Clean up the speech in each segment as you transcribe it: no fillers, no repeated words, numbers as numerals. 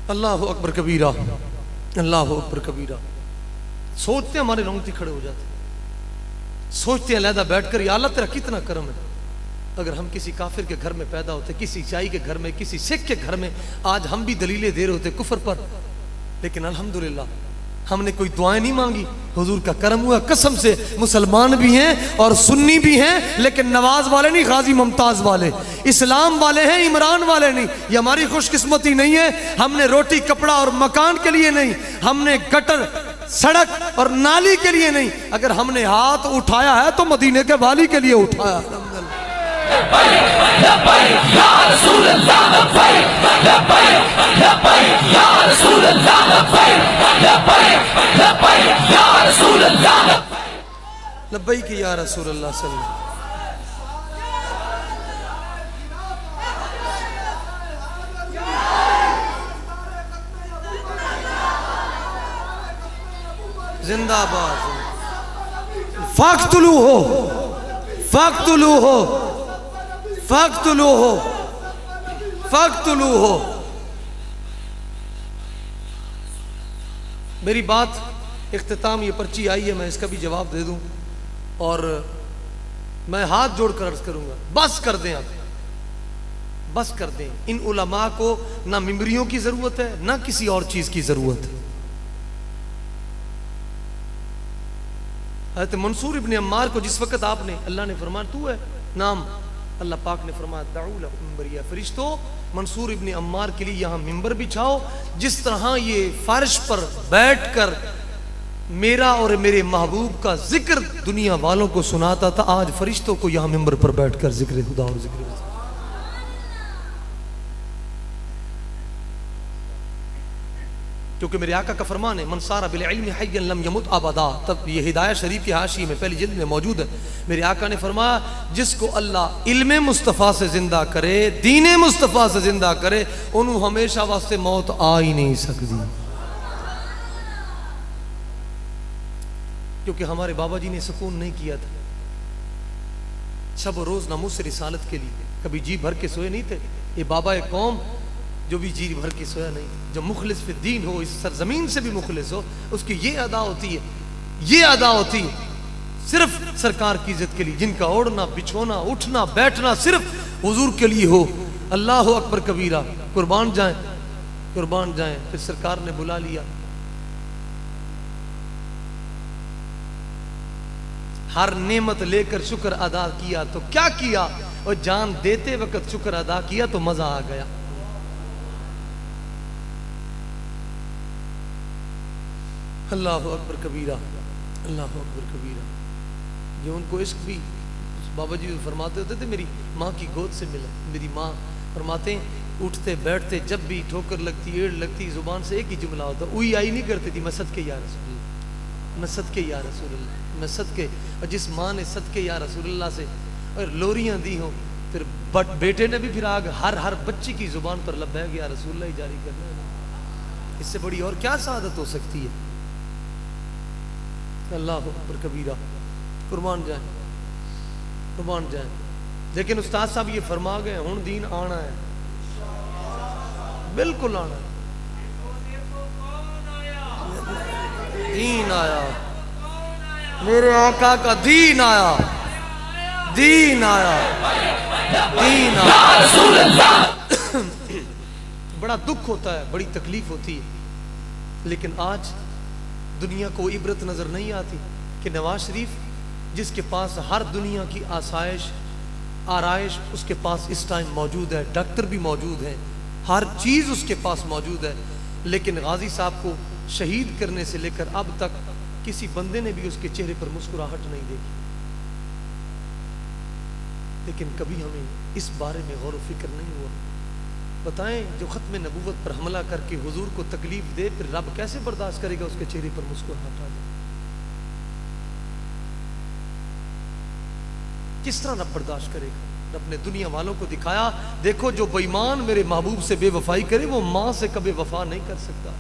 अल्लाह अकबर कबीरा, अल्लाह अकबर कबीरा। सोचते हमारे रोंगटे खड़े हो जाते, सोचते हैं अलहदा बैठकर, या अल्लाह तेरा कितना करम है। अगर हम किसी काफिर के घर में पैदा होते, किसी ईसाई के घर में, किसी सिख के घर में, आज हम भी दलीलें दे रहे होते कुफर पर। लेकिन अल्हम्दुलिल्लाह हमने कोई दुआएं नहीं मांगी, हुजूर का करम हुआ। कसम से मुसलमान भी हैं और सुन्नी भी हैं, लेकिन नवाज वाले नहीं, गाजी मुमताज वाले, इस्लाम वाले हैं, इमरान वाले नहीं। ये हमारी खुशकिस्मती नहीं है। हमने रोटी कपड़ा और मकान के लिए नहीं, हमने गटर सड़क और नाली के लिए नहीं, अगर हमने हाथ उठाया है तो मदीने के वाली के लिए उठाया। लब्बैक या रसूल अल्लाह सल्लल्लाहु। जिंदाबाद। फाक्तुलू हो, फाक्तुलू हो, फाक्तुलू हो, फाक्तुलू हो। मेरी बात इख्तिताम, ये पर्ची आई है, मैं इसका भी जवाब दे दूं और मैं हाथ जोड़कर अर्ज करूंगा, बस कर दें, आप बस कर दें। इन उलमा को ना मिंबरियों की जरूरत है, ना किसी और चीज की जरूरत है। हज़रत मंसूर इब्न अम्मार को जिस वक्त आपने, अल्लाह ने फरमाया तू है नाम, अल्लाह पाक ने फरमाया दाऊल मिंबरिया, फरिश्तों मंसूर इब्न अम्मार के लिए यहाँ मिंबर बिछाओ। जिस तरह ये फर्श पर बैठकर मेरा और मेरे महबूब का जिक्र दुनिया वालों को सुनाता था, आज फरिश्तों को यहाँ मिंबर पर बैठकर जिक्र खुदा और जिक्र, क्योंकि मेरे आका का फरमान है मन सारा बिल इल्मी हय्यन लम यमुत अबदा। तब ये हिदायत शरीफ की हाशिए में पहली जिल्द में मौजूद है। मेरे आका ने फरमाया जिसको अल्लाह इल्मे मुस्तफ़ा से जिंदा करे, दीने मुस्तफ़ा से जिंदा करे, उन्होंने हमेशा वास्ते मौत आ ही नहीं सकती। क्योंकि हमारे बाबा जी ने सुकून नहीं किया था, शब रोज नमूस रिसालत के लिए कभी जी भर के सोए नहीं थे। ये बाबा एक कौम जो भी जी भर के सोया नहीं, जो मुखलिस फिर दीन हो, इस सरजमीन से भी मुखलिस हो, उसकी ये अदा होती है, ये अदा होती है सिर्फ सरकार की इज्जत के लिए, जिनका ओढ़ना बिछोना उठना बैठना सिर्फ हुजूर के लिए हो। अल्लाह अकबर कबीरा, कुर्बान जाएं, कुर्बान जाएं। फिर सरकार ने बुला लिया, हर नेमत लेकर शुक्र अदा किया तो क्या किया, और जान देते वक्त शुक्र अदा किया तो मजा आ गया। अल्लाह अकबर कबीरा, अल्लाह अकबर कबीरा। जो उनको इश्क भी बाबा जी फरमाते होते थे, मेरी माँ की गोद से मिला। मेरी माँ फरमाते उठते बैठते जब भी ठोकर लगती, एड़ लगती, जुबान से एक ही जुमला होता, उई आई नहीं करती थी, मैं सदके या रसूलुल्लाह, मैं सदके या रसूलुल्लाह, मैं सदके। और जिस माँ ने सदके या रसूलुल्लाह से और लोरियाँ दी हों, फिर बेटे ने भी फिर आग हर बच्ची की जुबान पर लब्बैक या रसूलुल्लाह ही जारी करना। इससे बड़ी और क्या सआदत हो सकती है। अल्लाह अकबर कबीरा, कुर्बान जाए, कुर्बान जाए। लेकिन उस्ताद साहब ये फरमा गए हुण दीन आना है, बिल्कुल आना है। दीन आया, मेरे आका का दीन आया, दीन आया, दीन आया। बड़ा दुख होता है, बड़ी तकलीफ होती है, लेकिन आज दुनिया को इबरत नजर नहीं आती कि नवाज शरीफ जिसके पास हर दुनिया की आसाइश आराइश उसके पास इस टाइम मौजूद है, डॉक्टर भी मौजूद है, हर चीज उसके पास मौजूद है, लेकिन गाजी साहब को शहीद करने से लेकर अब तक किसी बंदे ने भी उसके चेहरे पर मुस्कुराहट नहीं देखी। लेकिन कभी हमें इस बारे में गौर फिक्र नहीं हुआ। बताएं, जो खत्म नबूवत पर हमला करके हुजूर को तकलीफ दे, फिर रब कैसे बर्दाश्त करेगा उसके चेहरे पर मुस्कुराहट आ जाए? किस तरह रब बर्दाश्त करेगा? रब ने दुनिया वालों को दिखाया, देखो जो बेईमान मेरे महबूब से बेवफाई करे वो माँ से कभी वफा नहीं कर सकता।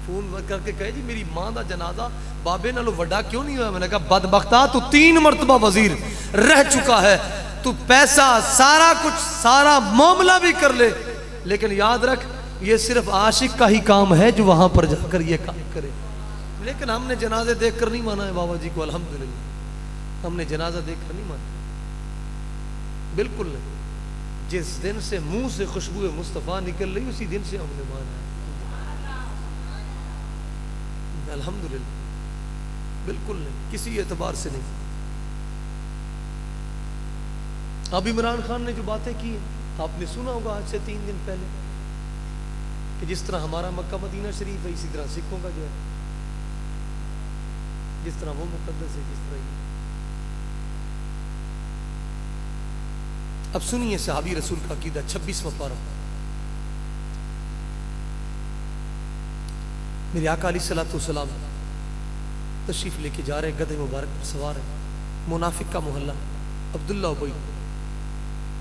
फोन करके कहे जी मेरी माँ का जनाजा बाबे नालों वड्डा क्यों नहीं हुआ? मैंने कहा बदबख्ता तू 3 मरतबा वजीर रह चुका है, तू पैसा सारा कुछ सारा मामला भी कर ले, लेकिन याद रख ये सिर्फ आशिक का ही काम है जो वहां पर जाकर ये काम करे। लेकिन हमने जनाजे देखकर नहीं माना है बाबा जी को, अल्हम्दुलिल्लाह हमने जनाजा देखकर नहीं माना, बिल्कुल नहीं। जिस दिन से मुंह से खुशबू मुस्तफ़ा निकल रही उसी दिन से हमने माना है, अल्हम्दुलिल्लाह, बिल्कुल नहीं, किसी एतबार से नहीं। अब इमरान खान ने जो बातें की आपने सुना होगा आज से 3 दिन पहले कि जिस तरह हमारा मक्का मदीना शरीफ है, इसी तरह सिखों का जो है, जिस तरह वो मुकद्दस है, जिस तरह ये। अब सुनिए सहाबी रसूल का अकीदा, 26वां पारा। मेरे आका अलैहिस्सलातु वस्सलाम तशरीफ लेके जा रहे, गधे मुबारक पर सवार है, मुनाफिक का मोहल्ला अब्दुल्ला उबई,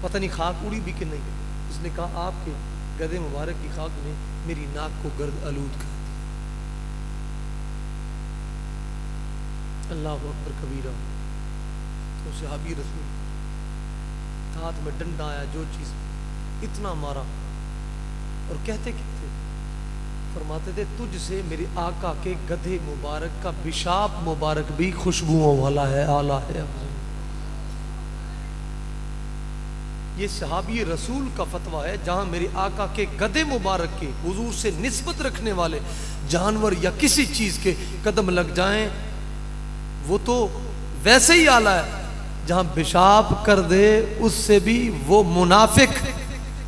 पता नहीं खाक उड़ी भी कि नहीं, उसने कहा आपके गधे मुबारक की खाक ने मेरी नाक को गर्द आलूद कर दिया। अल्लाह अकबर कबीरा। तो सहाबी रसूल हाथ में डंडा आया, जो चीज इतना मारा, और कहते कहते फरमाते थे तुझसे मेरे आका के गधे मुबारक का पेशाब मुबारक भी खुशबुओं वाला है, आला है। ये सहाबी रसूल का फतवा है, जहां मेरे आका के गधे मुबारक के हुजूर से निस्बत रखने वाले जानवर या किसी चीज के कदम लग जाएं, वो तो वैसे ही आला है, जहां पेशाब कर दे उससे भी वो मुनाफिक,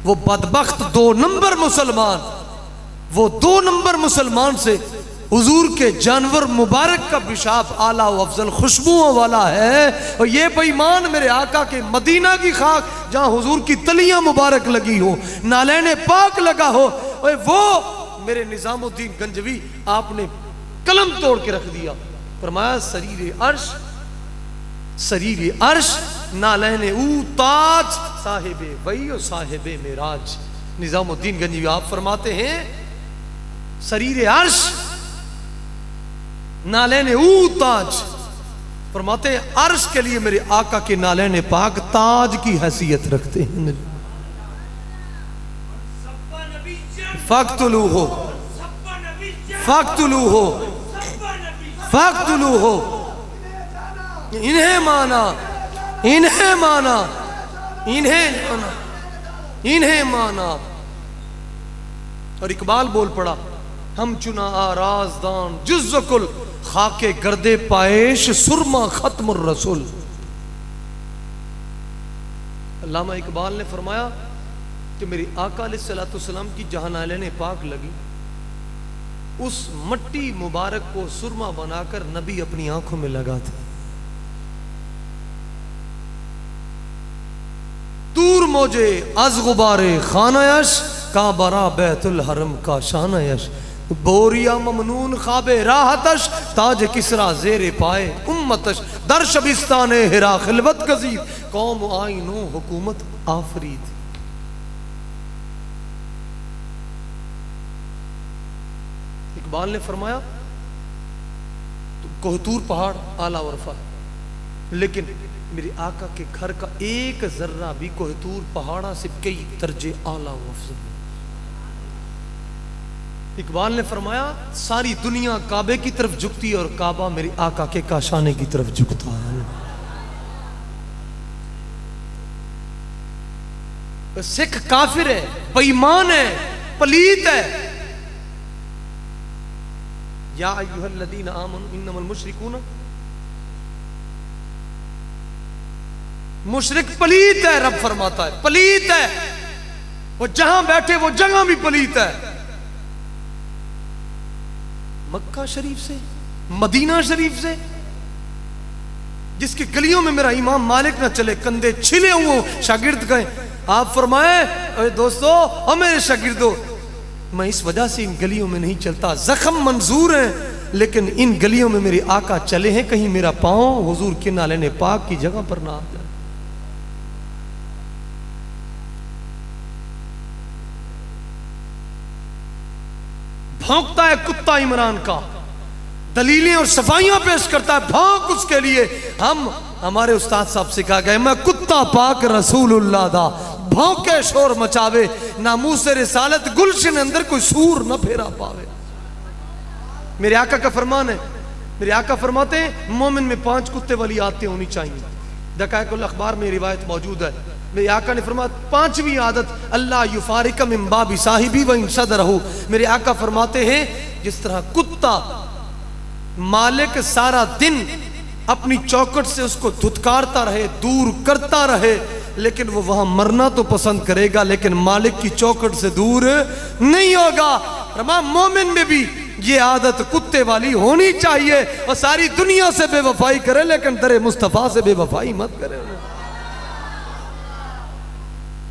वो बदबख्त 2 नंबर मुसलमान, वो 2 नंबर मुसलमान से हुजूर के जानवर मुबारक का पेशाब आला व अफजल खुशबुओं वाला है। और ये बेईमान मेरे आका के मदीना की खाक जहां हुजूर की तलियां मुबारक लगी हो, नालैने पाक लगा हो, वो मेरे निजामुद्दीन गंजवी आपने कलम तोड़ के रख दिया। फरमाया शरीर अर्श नालैने ऊ ताज साहिबे वही और साहिबे मेराज। निजामुद्दीन गंजवी आप फरमाते हैं शरीर अर्श नालैने ऊ ताज, फरमाते हैं अर्श के लिए मेरे आका के नालैने पाक ताज की हैसियत रखते हैं। फक्तुलू हो फक्तुलू हो फक्तुलू हो, इन्हें माना इन्हें माना इन्हें माना इन्हें माना। और इकबाल बोल पड़ा हम चुना आराजदान जुज़्ज़कुल खाके गर्दे पाएश सुरमा खत्म रसूल। अल्लामा इकबाल ने फरमाया कि मेरी आका अलैहिस्सलातु वस्सलाम की जहां नालैने पाक लगी, उस मट्टी मुबारक को सुरमा बनाकर नबी अपनी आंखों में लगाते। तूर मोजे अज गुबारे खानायश का बरा बैतुल हरम का शानायश, बोरिया ममनून खाबे राहतश ताज किसरा जेरे पाए उम्मतश, दर शबिस्तान हिरा खिलवत गजीद कौम आइनो हुकूमत आफरीद। इकबाल ने फरमाया तो कोहतूर पहाड़ आला वरफा, लेकिन मेरे आका के घर का एक जर्रा भी कोहतूर पहाड़ा से कई दर्जे आला व अफजल। इकबाल ने फरमाया सारी दुनिया काबे की तरफ झुकती है और काबा मेरे आका के काशाने की तरफ झुकता है। सिख काफिर है, बेईमान है, पलीत है। या अय्युहल्लज़ीना आमनू इन्नमल मुशरिकून, मुशरिक पलीत है, रब फरमाता है पलीत है, वो जहां बैठे वो जगह भी पलीत है। मक्का शरीफ से मदीना शरीफ से जिसकी गलियों में मेरा इमाम मालिक ना चले, कंधे छिले हुए शागिर्द गए, आप फरमाए अरे दोस्तों और मेरे शागिर्दों, मैं इस वजह से इन गलियों में नहीं चलता, जख्म मंजूर है, लेकिन इन गलियों में मेरे आका चले हैं, कहीं मेरा पांव हुजूर के नालैने पाक की जगह पर ना आ जाए। भौंकता है कुत्ता इमरान का, दलीलें और सफाइयां पेश करता है, भौंक उसके लिए। हम हमारे उस्ताद साहब सिखा गए मैं कुत्ता पाक रसूलुल्लाह दा भौंके शोर मचावे, नामूस रिसालत गुलशन अंदर कोई सूर न फेरा पावे। मेरे आका का फरमान है, मेरे आका फरमाते हैं मोमिन में 5 कुत्ते वाली आदतें होनी चाहिए। दकायकुल अखबार में रिवायत मौजूद है। मेरे आका ने फरमाया 5वीं आदत अल्लाह युफारिका मिन बाबी साहिबी व इन सदरहु। मेरे आका फरमाते हैं जिस तरह कुत्ता मालिक सारा दिन अपनी चौखट से उसको धुतकारता रहे, दूर करता रहे, लेकिन वो वहां मरना तो पसंद करेगा लेकिन मालिक की चौखट से दूर नहीं होगा। फरमाया मोमिन में भी ये आदत कुत्ते वाली होनी चाहिए। और सारी दुनिया से बेवफाई करे लेकिन दरे मुस्तफा से बेवफाई मत करे।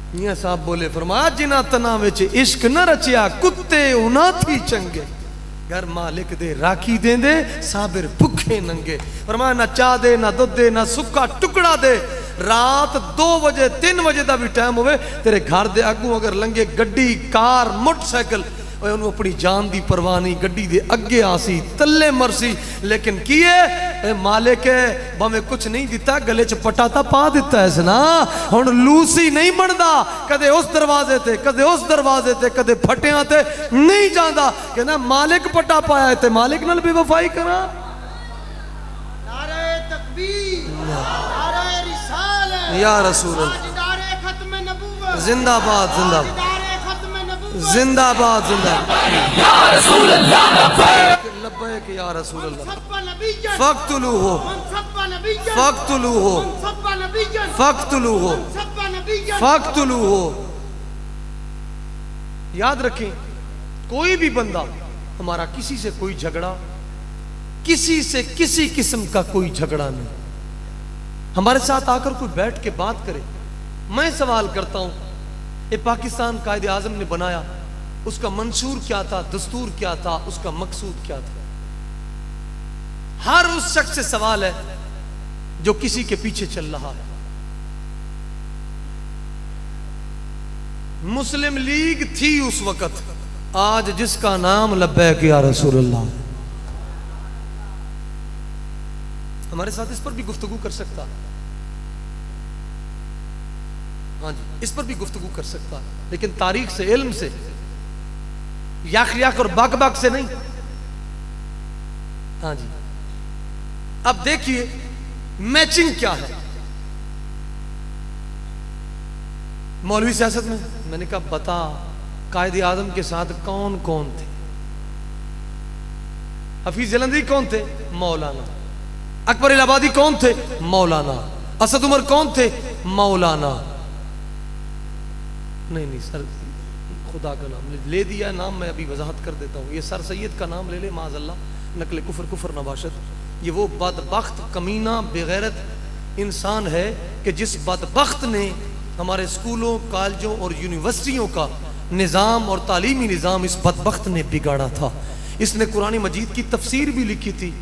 मियां साहब बोले, फरमाया जिना तना विच इश्क न रचिया कुत्ते उना थी चंगे, घर मालिक दे राखी देंदे साबिर भुखे नंगे। फरमाया ना चाह दे ना दुध दे ना सुक्का टुकड़ा दे, रात 2 बजे 3 बजे का भी टाइम होवे तेरे घर दे अगू अगर लंघे गड्डी कार मोटरसाइकिल, उन्होंने अपनी जान की परवाह नहीं, गड्डी दे अगे आसी तले मरसी, लेकिन किए मालिक है भावे कुछ नहीं दिता गले च पटाता पा दिता है ना। हुण लूसी नहीं बनता, कदे उस दरवाजे ते कदे उस दरवाजे ते कदे फटिया ते नहीं जाता। कहना मालिक पटा पाया है ते मालिक नाल बेवफाई करा। नारे तकबीर, नारे रिसालत, या रसूल अल्लाह, खत्म नबूवत, जिंदाबाद जिंदाबाद जिंदाबाद जिंदाबाद, या रसूल अल्लाह लब्बैक या रसूल अल्लाह, फक्तुलू हो फक्तुलू हो फक्तुलू हो फक्तुलू हो। याद रखें कोई भी बंदा हमारा किसी से कोई झगड़ा, किसी से किसी किस्म का कोई झगड़ा नहीं, हमारे साथ आकर कोई बैठ के बात करे। मैं सवाल करता हूं ये पाकिस्तान कायदे आजम ने बनाया, उसका मंशूर क्या था, दस्तूर क्या था, उसका मकसूद क्या था? हर उस शख्स से सवाल है जो किसी के पीछे चल रहा है। मुस्लिम लीग थी उस वक्त, आज जिसका नाम लब्बैक या रसूल अल्लाह, हमारे साथ इस पर भी गुफ्तगू कर सकता, हाँ जी इस पर भी गुफ्तगू कर सकता, लेकिन तारीख से, इल्म से, याक याक और बाक बाक से नहीं। हाँ जी अब देखिए मैचिंग क्या है मौलवी सियासत में। मैंने कहा बता कायदे आजम के साथ कौन कौन थे? हफीज जलंधरी कौन थे? मौलाना। अकबर इलाहाबादी कौन थे? मौलाना। असद उमर कौन थे? मौलाना। नहीं नहीं सर खुदा का नाम ले दिया नाम, मैं अभी वजाहत कर देता हूँ। ये सर सैयद का नाम ले ले माज़अल्लाह, नकल कुफर कुफर नबाशत। ये वो बदबख्त कमीना बेगैरत इंसान है कि जिस बदबख्त ने हमारे स्कूलों कॉलेजों और यूनिवर्सिटियों का निज़ाम और तालीमी निज़ाम इस बदबख्त ने बिगाड़ा था। इसने कुरान मजीद की तफसीर भी लिखी थी,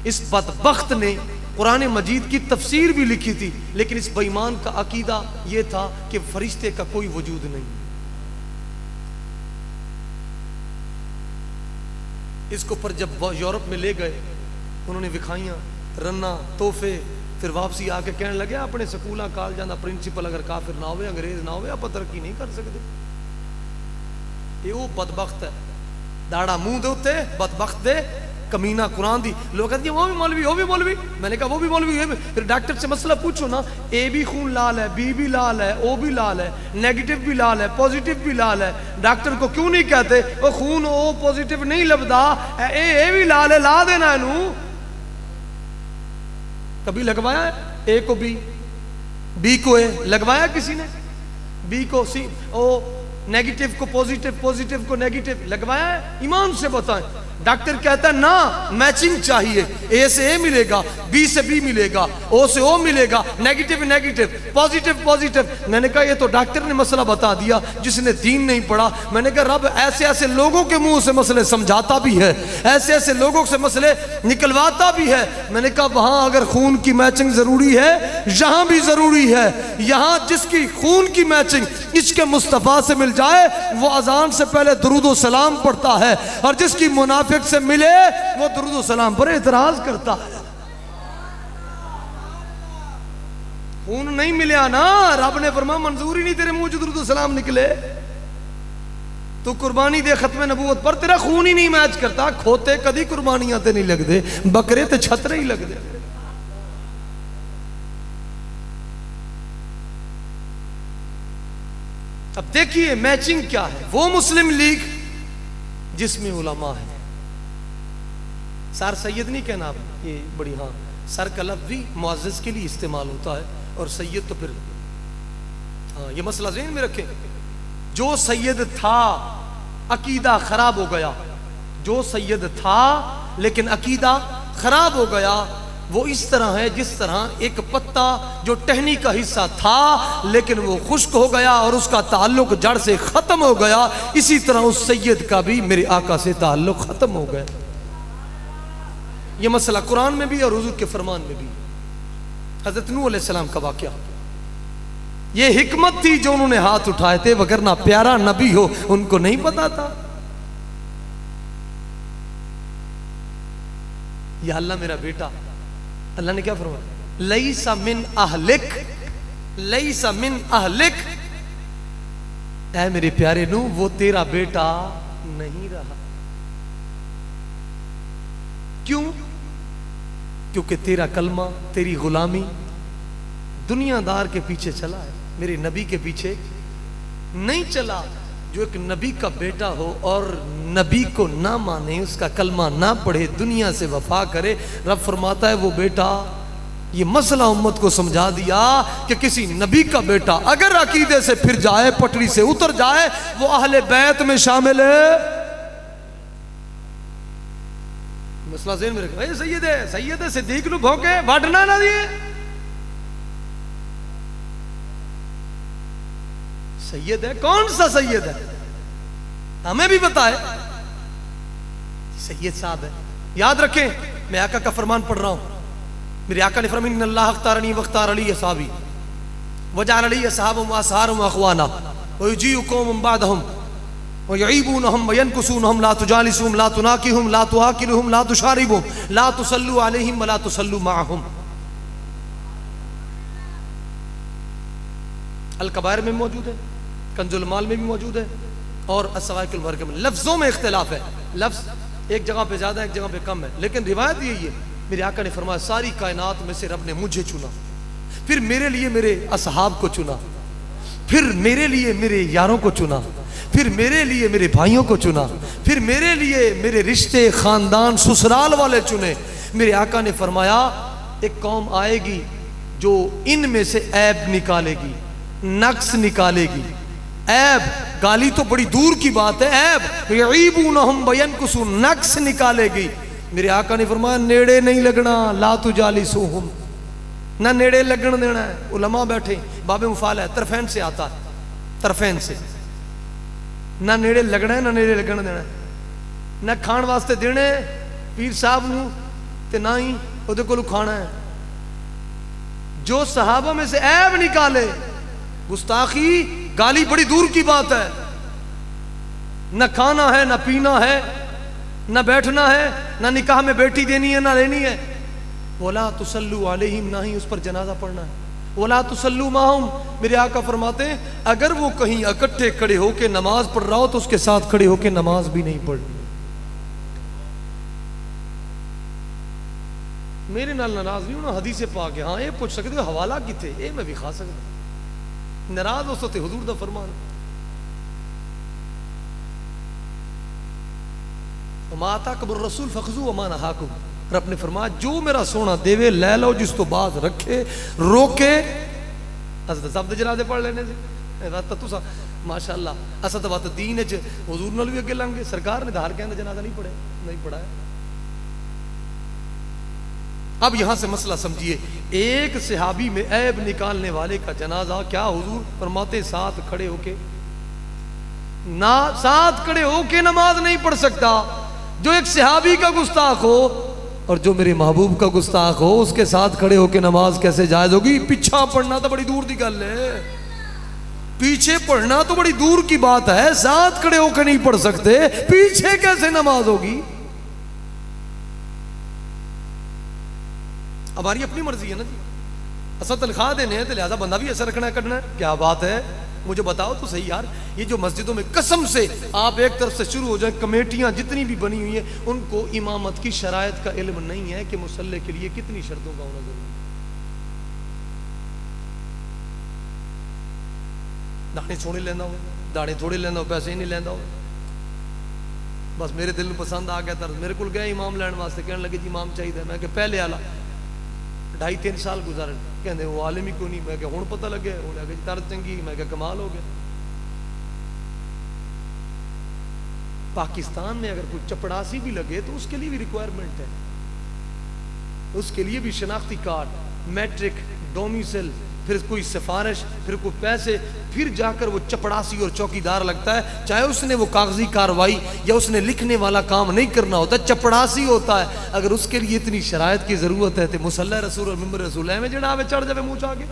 इस बदबख्त ने कुरान मजीद की तफसीर भी लिखी थी, लेकिन इस बेईमान का अकीदा यह था कि फरिश्ते का कोई वजूद नहीं। इसको पर जब यूरोप में ले गए उन्होंने विखाइयां रन्ना तोहफे, फिर वापसी आके कहने लगे अपने स्कूलों कॉलेजों का प्रिंसीपल अगर काफिर ना हो अंग्रेज ना हो आप तरक्की नहीं कर सकते। ये वो बदबख्त है दाड़ा मुंह दे उत्ते बदबख्त दे कमीना कुरान दी। लोग कहते हैं वो भी मौलवी वो भी मौलवी, मैंने कहा वो भी मौलवी है। फिर डॉक्टर से मसला पूछो ना, ए भी खून लाल है, बी भी लाल है, ओ भी लाल है, नेगेटिव भी लाल है, पॉजिटिव भी लाल है। डॉक्टर को क्यों नहीं कहते वो खून ओ पॉजिटिव नहीं लभदा, ए भी लाल है ला देना इनू। कभी लगवाया है ए को बी को ए लगवाया किसी ने? बी को सी, ओ नेगेटिव को पॉजिटिव, पॉजिटिव को नेगेटिव लगवाया है? ईमान से बताएं। डॉक्टर कहता है ना मैचिंग चाहिए, ए से ए मिलेगा, बी से बी मिलेगा, ओ से ओ मिलेगा, नेगेटिव नेगेटिव, पॉजिटिव पॉजिटिव। मैंने कहा ये तो डॉक्टर ने मसला बता दिया जिसने दीन नहीं पढ़ा। मैंने कहा रब ऐसे ऐसे लोगों के मुंह से मसले समझाता भी है, ऐसे ऐसे लोगों से मसले निकलवाता भी है। मैंने कहा वहां अगर खून की मैचिंग जरूरी है यहां भी जरूरी है। यहां जिसकी खून की मैचिंग इश्क़ मुस्तफ़ा से मिल जाए वो अजान से पहले दुरूद सलाम पढ़ता है, और जिसकी मुनाफिक से मिले वो दुरूद सलाम पर एतराज करता है। खून नहीं मिलया ना, रब ने फरमा मंजूर ही नहीं तेरे मुंह च दुरूद सलाम निकले। तू कुर्बानी दे खत्म नबूवत पर, तेरा खून ही नहीं मैच करता। खोते कदी कुर्बानियां ते नहीं लगदे, बकरे ते छतरे ही लगदे। अब देखिए मैचिंग क्या है। वो मुस्लिम लीग जिसमें उलमा है, सर सैयद नहीं कहना आप, ये बड़ी, हाँ सर का लफ्ज़ भी मुअज़्ज़ज़ के लिए इस्तेमाल होता है, और सैयद तो फिर, हाँ ये मसला ज़हन में रखें। जो सैयद था अकीदा खराब हो गया, जो सैयद था लेकिन अकीदा खराब हो गया, वो इस तरह है जिस तरह एक पत्ता जो टहनी का हिस्सा था लेकिन वो खुश्क हो गया और उसका ताल्लुक जड़ से खत्म हो गया, इसी तरह उस सैयद का भी मेरे आका से ताल्लुक खत्म हो गया। ये मसला कुरान में भी और हुजूर के फरमान में भी। हजरत नूह अलैहिस्सलाम का वाकया, ये हिकमत थी जो उन्होंने हाथ उठाए थे, वगरना प्यारा नबी हो उनको नहीं पता था। या अल्लाह मेरा बेटा, अल्लाह ने क्या फरमाया, लईसा मिन अहलिक, लईसा मिन अहलिक, ऐ मेरे प्यारे नूह वो तेरा बेटा नहीं रहा। क्यों? क्योंकि तेरा कलमा, तेरी गुलामी दुनियादार के पीछे चला है, मेरे नबी के पीछे नहीं चला। जो एक नबी का बेटा हो और नबी को ना माने, उसका कलमा ना पढ़े, दुनिया से वफा करे, रब फरमाता है वो बेटा, ये मसला उम्मत को समझा दिया कि किसी नबी का बेटा अगर अकीदे से फिर जाए, पटरी से उतर जाए, वो अहले बैत में शामिल है। मसला ज़हन में रखे। सैयद है, सैयद है, सिद्दीक नु भौंके वाटना ना दिए, सैयद है। कौन सा सैयद है? हमें भी पता है सैयद साहब है। याद रखें, मैं आका का फरमान पढ़ रहा हूं। मेरे आका ने फरमाया इन्नल्लाह अख्तारनी वख्तार अली असहाबी वजअल अली असहाबहुम व असहारहुम अखवाना व युजीउ कौमम बअदहुम व युईबूनहुम व यनकुसूनहुम ला तुजालिसूहुम ला तुनाकिहुम ला तुआकिलुहुम ला तुशारिबुहुम ला तुसल्लु अलैहिम व ला तुसल्लु माअहुम। अल कबायर में मौजूद है, कंजुल माल में भी मौजूद है, और अस्सवाइकुल मुहर्रम में। लफ्जों में इख्तिलाफ है, लफ्ज एक जगह पे ज्यादा, एक जगह पे कम है, लेकिन रिवायत यही है। मेरे आका ने फरमाया सारी कायनात में से रब ने मुझे चुना, फिर मेरे लिए मेरे असहाब को चुना, फिर मेरे लिए मेरे यारों को चुना, फिर मेरे लिए मेरे भाइयों को चुना, फिर मेरे लिए मेरे रिश्ते, खानदान, ससुराल वाले चुने। मेरे आका ने फरमाया एक कौम आएगी जो इनमें से ऐब निकालेगी, नक्स निकालेगी। ऐब, गाली तो बड़ी दूर की बात है, ऐब यईबूनहुम वयनकुसून, नक्स निकालेगी। मेरे आका ने फरमाया नेड़े नहीं लगना, ला तुजालिसूहुम, ना नेड़े लगन देना है। उलमा बैठे, बाबे मुफाल है, तरफैन से आता है, तरफैन से, ना नेड़े लगना है ना नेड़े लगन देना है, ना खाण वास्ते देने पीर साहब नूं ते ना ही उहदे कोलों खाना है। जो सहाबा में से ऐब निकाले, गुस्ताखी, गाली बड़ी दूर की बात है, न खाना है, न पीना है, न बैठना है, न निकाह में बेटी देनी है, ना लेनी है। वला तुसल्लु अलैहिम, ना ही उस पर जनाजा पढ़ना है। वला तुसल्लु माहुम, मेरे आका फरमाते हैं अगर वो कहीं इकट्ठे खड़े होके नमाज पढ़ रहा हो तो उसके साथ खड़े होके नमाज भी नहीं पढ़नी। मेरे नाल नाराज नहीं होना, हदीस पाक है। हाँ ये पूछ सकते हो हवाला किथे, ये मैं भी खा सकता, नाराज हो तो हुजूर दा फरमान। माता कबुर रसूल फखजू अमान हाकुम, रब ने फरमाया जो मेरा सोना देवे ले लो, जिस तो बात रखे रोके। शब्द जनाजे पढ़ लेने से तुसा माशाअल्लाह असा तो बात दीन च हुजूर नाल भी अगे लंघे, सरकार ने धार कहंदे जनाजा नहीं पढ़े, नहीं पढ़ा है। अब यहां से मसला समझिए, एक सहाबी में ऐब निकालने वाले का जनाजा क्या हुजूर फरमाते साथ खड़े होके ना, साथ खड़े होके नमाज नहीं पढ़ सकता। जो एक सहाबी का गुस्ताख हो और जो मेरे महबूब का गुस्ताख हो, उसके साथ खड़े होके नमाज कैसे जायज होगी? पीछा पढ़ना तो बड़ी दूर की गल है, पीछे पढ़ना तो बड़ी दूर की बात है, साथ खड़े होकर नहीं पढ़ सकते, पीछे कैसे नमाज होगी? हमारी अपनी मर्जी है ना जी। असा तनख्वाह देने हैं तो लिहाजा बंदा भी ऐसा रखना है, करना है। क्या बात है, मुझे बताओ तो सही यार। ये जो मस्जिदों में कसम से आप एक तरफ से शुरू हो जाए, कमेटियां जितनी भी बनी हुई हैं उनको इमामत की शरायत का इल्म नहीं है कि मुसल्ले के लिए कितनी शर्तों का होना जरूरी है। दाने छोड़े लेना हो, दाने थोड़े लेना हो, पैसे ही नहीं लेना हो। बस मेरे दिल में पसंद आ गया था, मेरे को गया इमाम लैंड वास्ते, कहने लगे जी इमाम चाहिए। मैं पहले आला 2.5-3 साल गुजारे, कहते वो आलिम ही क्यों नहीं। मैं हूँ पता लगे, उन्हें तर चंगी। मैं कमाल हो गया। पाकिस्तान में अगर कोई चपड़ासी भी लगे तो उसके लिए भी रिक्वायरमेंट है, उसके लिए भी शनाख्ती कार्ड, मैट्रिक, डोमिसल, फिर कोई सिफारिश, फिर कोई पैसे, फिर जाकर वो चपड़ासी और चौकीदार लगता है। चाहे उसने वो कागजी कार्रवाई या उसने लिखने वाला काम नहीं करना होता, चपड़ासी होता है। अगर उसके लिए इतनी शरायत की जरूरत है तो मुसल्ला रसूल और मिंबर रसूल में जड़ा में चढ़ जावे मुंह चाके।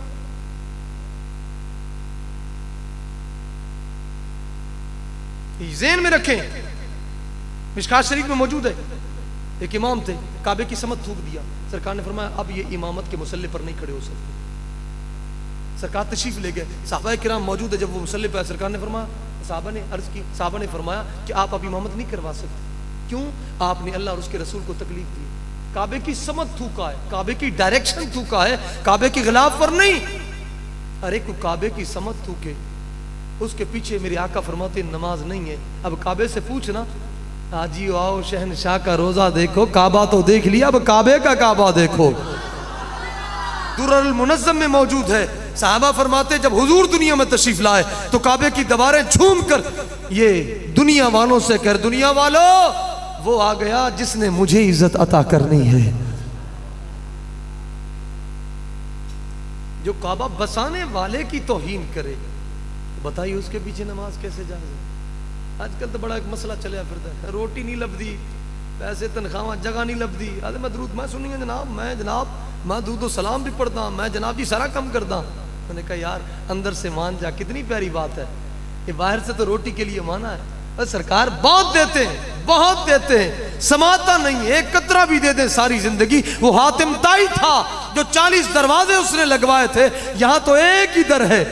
ज़हन में रखें, मिशकात शरीफ में मौजूद है, एक इमाम थे, काबे की समत थूक दिया। सरकार ने फरमाया अब ये इमामत के मुसल्ले पर नहीं खड़े हो सकते। सरकार तशरीफ ले गए, साहबा किराम मौजूद है। जब वो मुसल्ले पर, सरकार ने फरमाया, साहबा ने अर्ज की, साहबा ने फरमाया कि आप अब इमामत नहीं करवा सकते। क्यों? आपने अल्लाह और उसके रसूल को तकलीफ दी। काबे की समत थूका है, काबे की डायरेक्शन थूका है, काबे के खिलाफ पर नहीं। अरे को काबे की समत थूके, उसके पीछे मेरे आका फरमाते नमाज नहीं है। अब काबे से पूछना, आजी आओ शहनशाह का रोजा देखो, काबा तो देख लिया, अब काबे का काबा देखो। दुर्रुल मुनज़्ज़म में मौजूद है। साहबा फरमाते जब हुजूर दुनिया में तशरीफ लाए तो काबे की दीवारें झूम कर ये दुनिया वालों से कर, दुनिया वालों वो आ गया जिसने मुझे इज्जत अता करनी है। जो काबा बसाने वाले की तौहीन करे, बताइए उसके पीछे नमाज कैसे जायज़ है? आजकल तो बड़ा एक मसला चलिया फिरता है, रोटी नहीं लभदी, पैसे तनख्वाह जगह नहीं लभदी। अरे मैं दरूद मैं सुनी जनाब मैं दूध सलाम भी पढ़ता, मैं जनाब जी सारा काम करता। मैंने कहा यार अंदर से मान जा, कितनी प्यारी बात है। ये बाहर से तो रोटी के लिए माना है, और सरकार बहुत देते हैं, बहुत देते हैं, समाता नहीं, एक कतरा भी दे दे सारी जिंदगी। वो हातिम ताई था जो 40 दरवाजे उसने लगवाए थे, यहां तो एक ही दर है,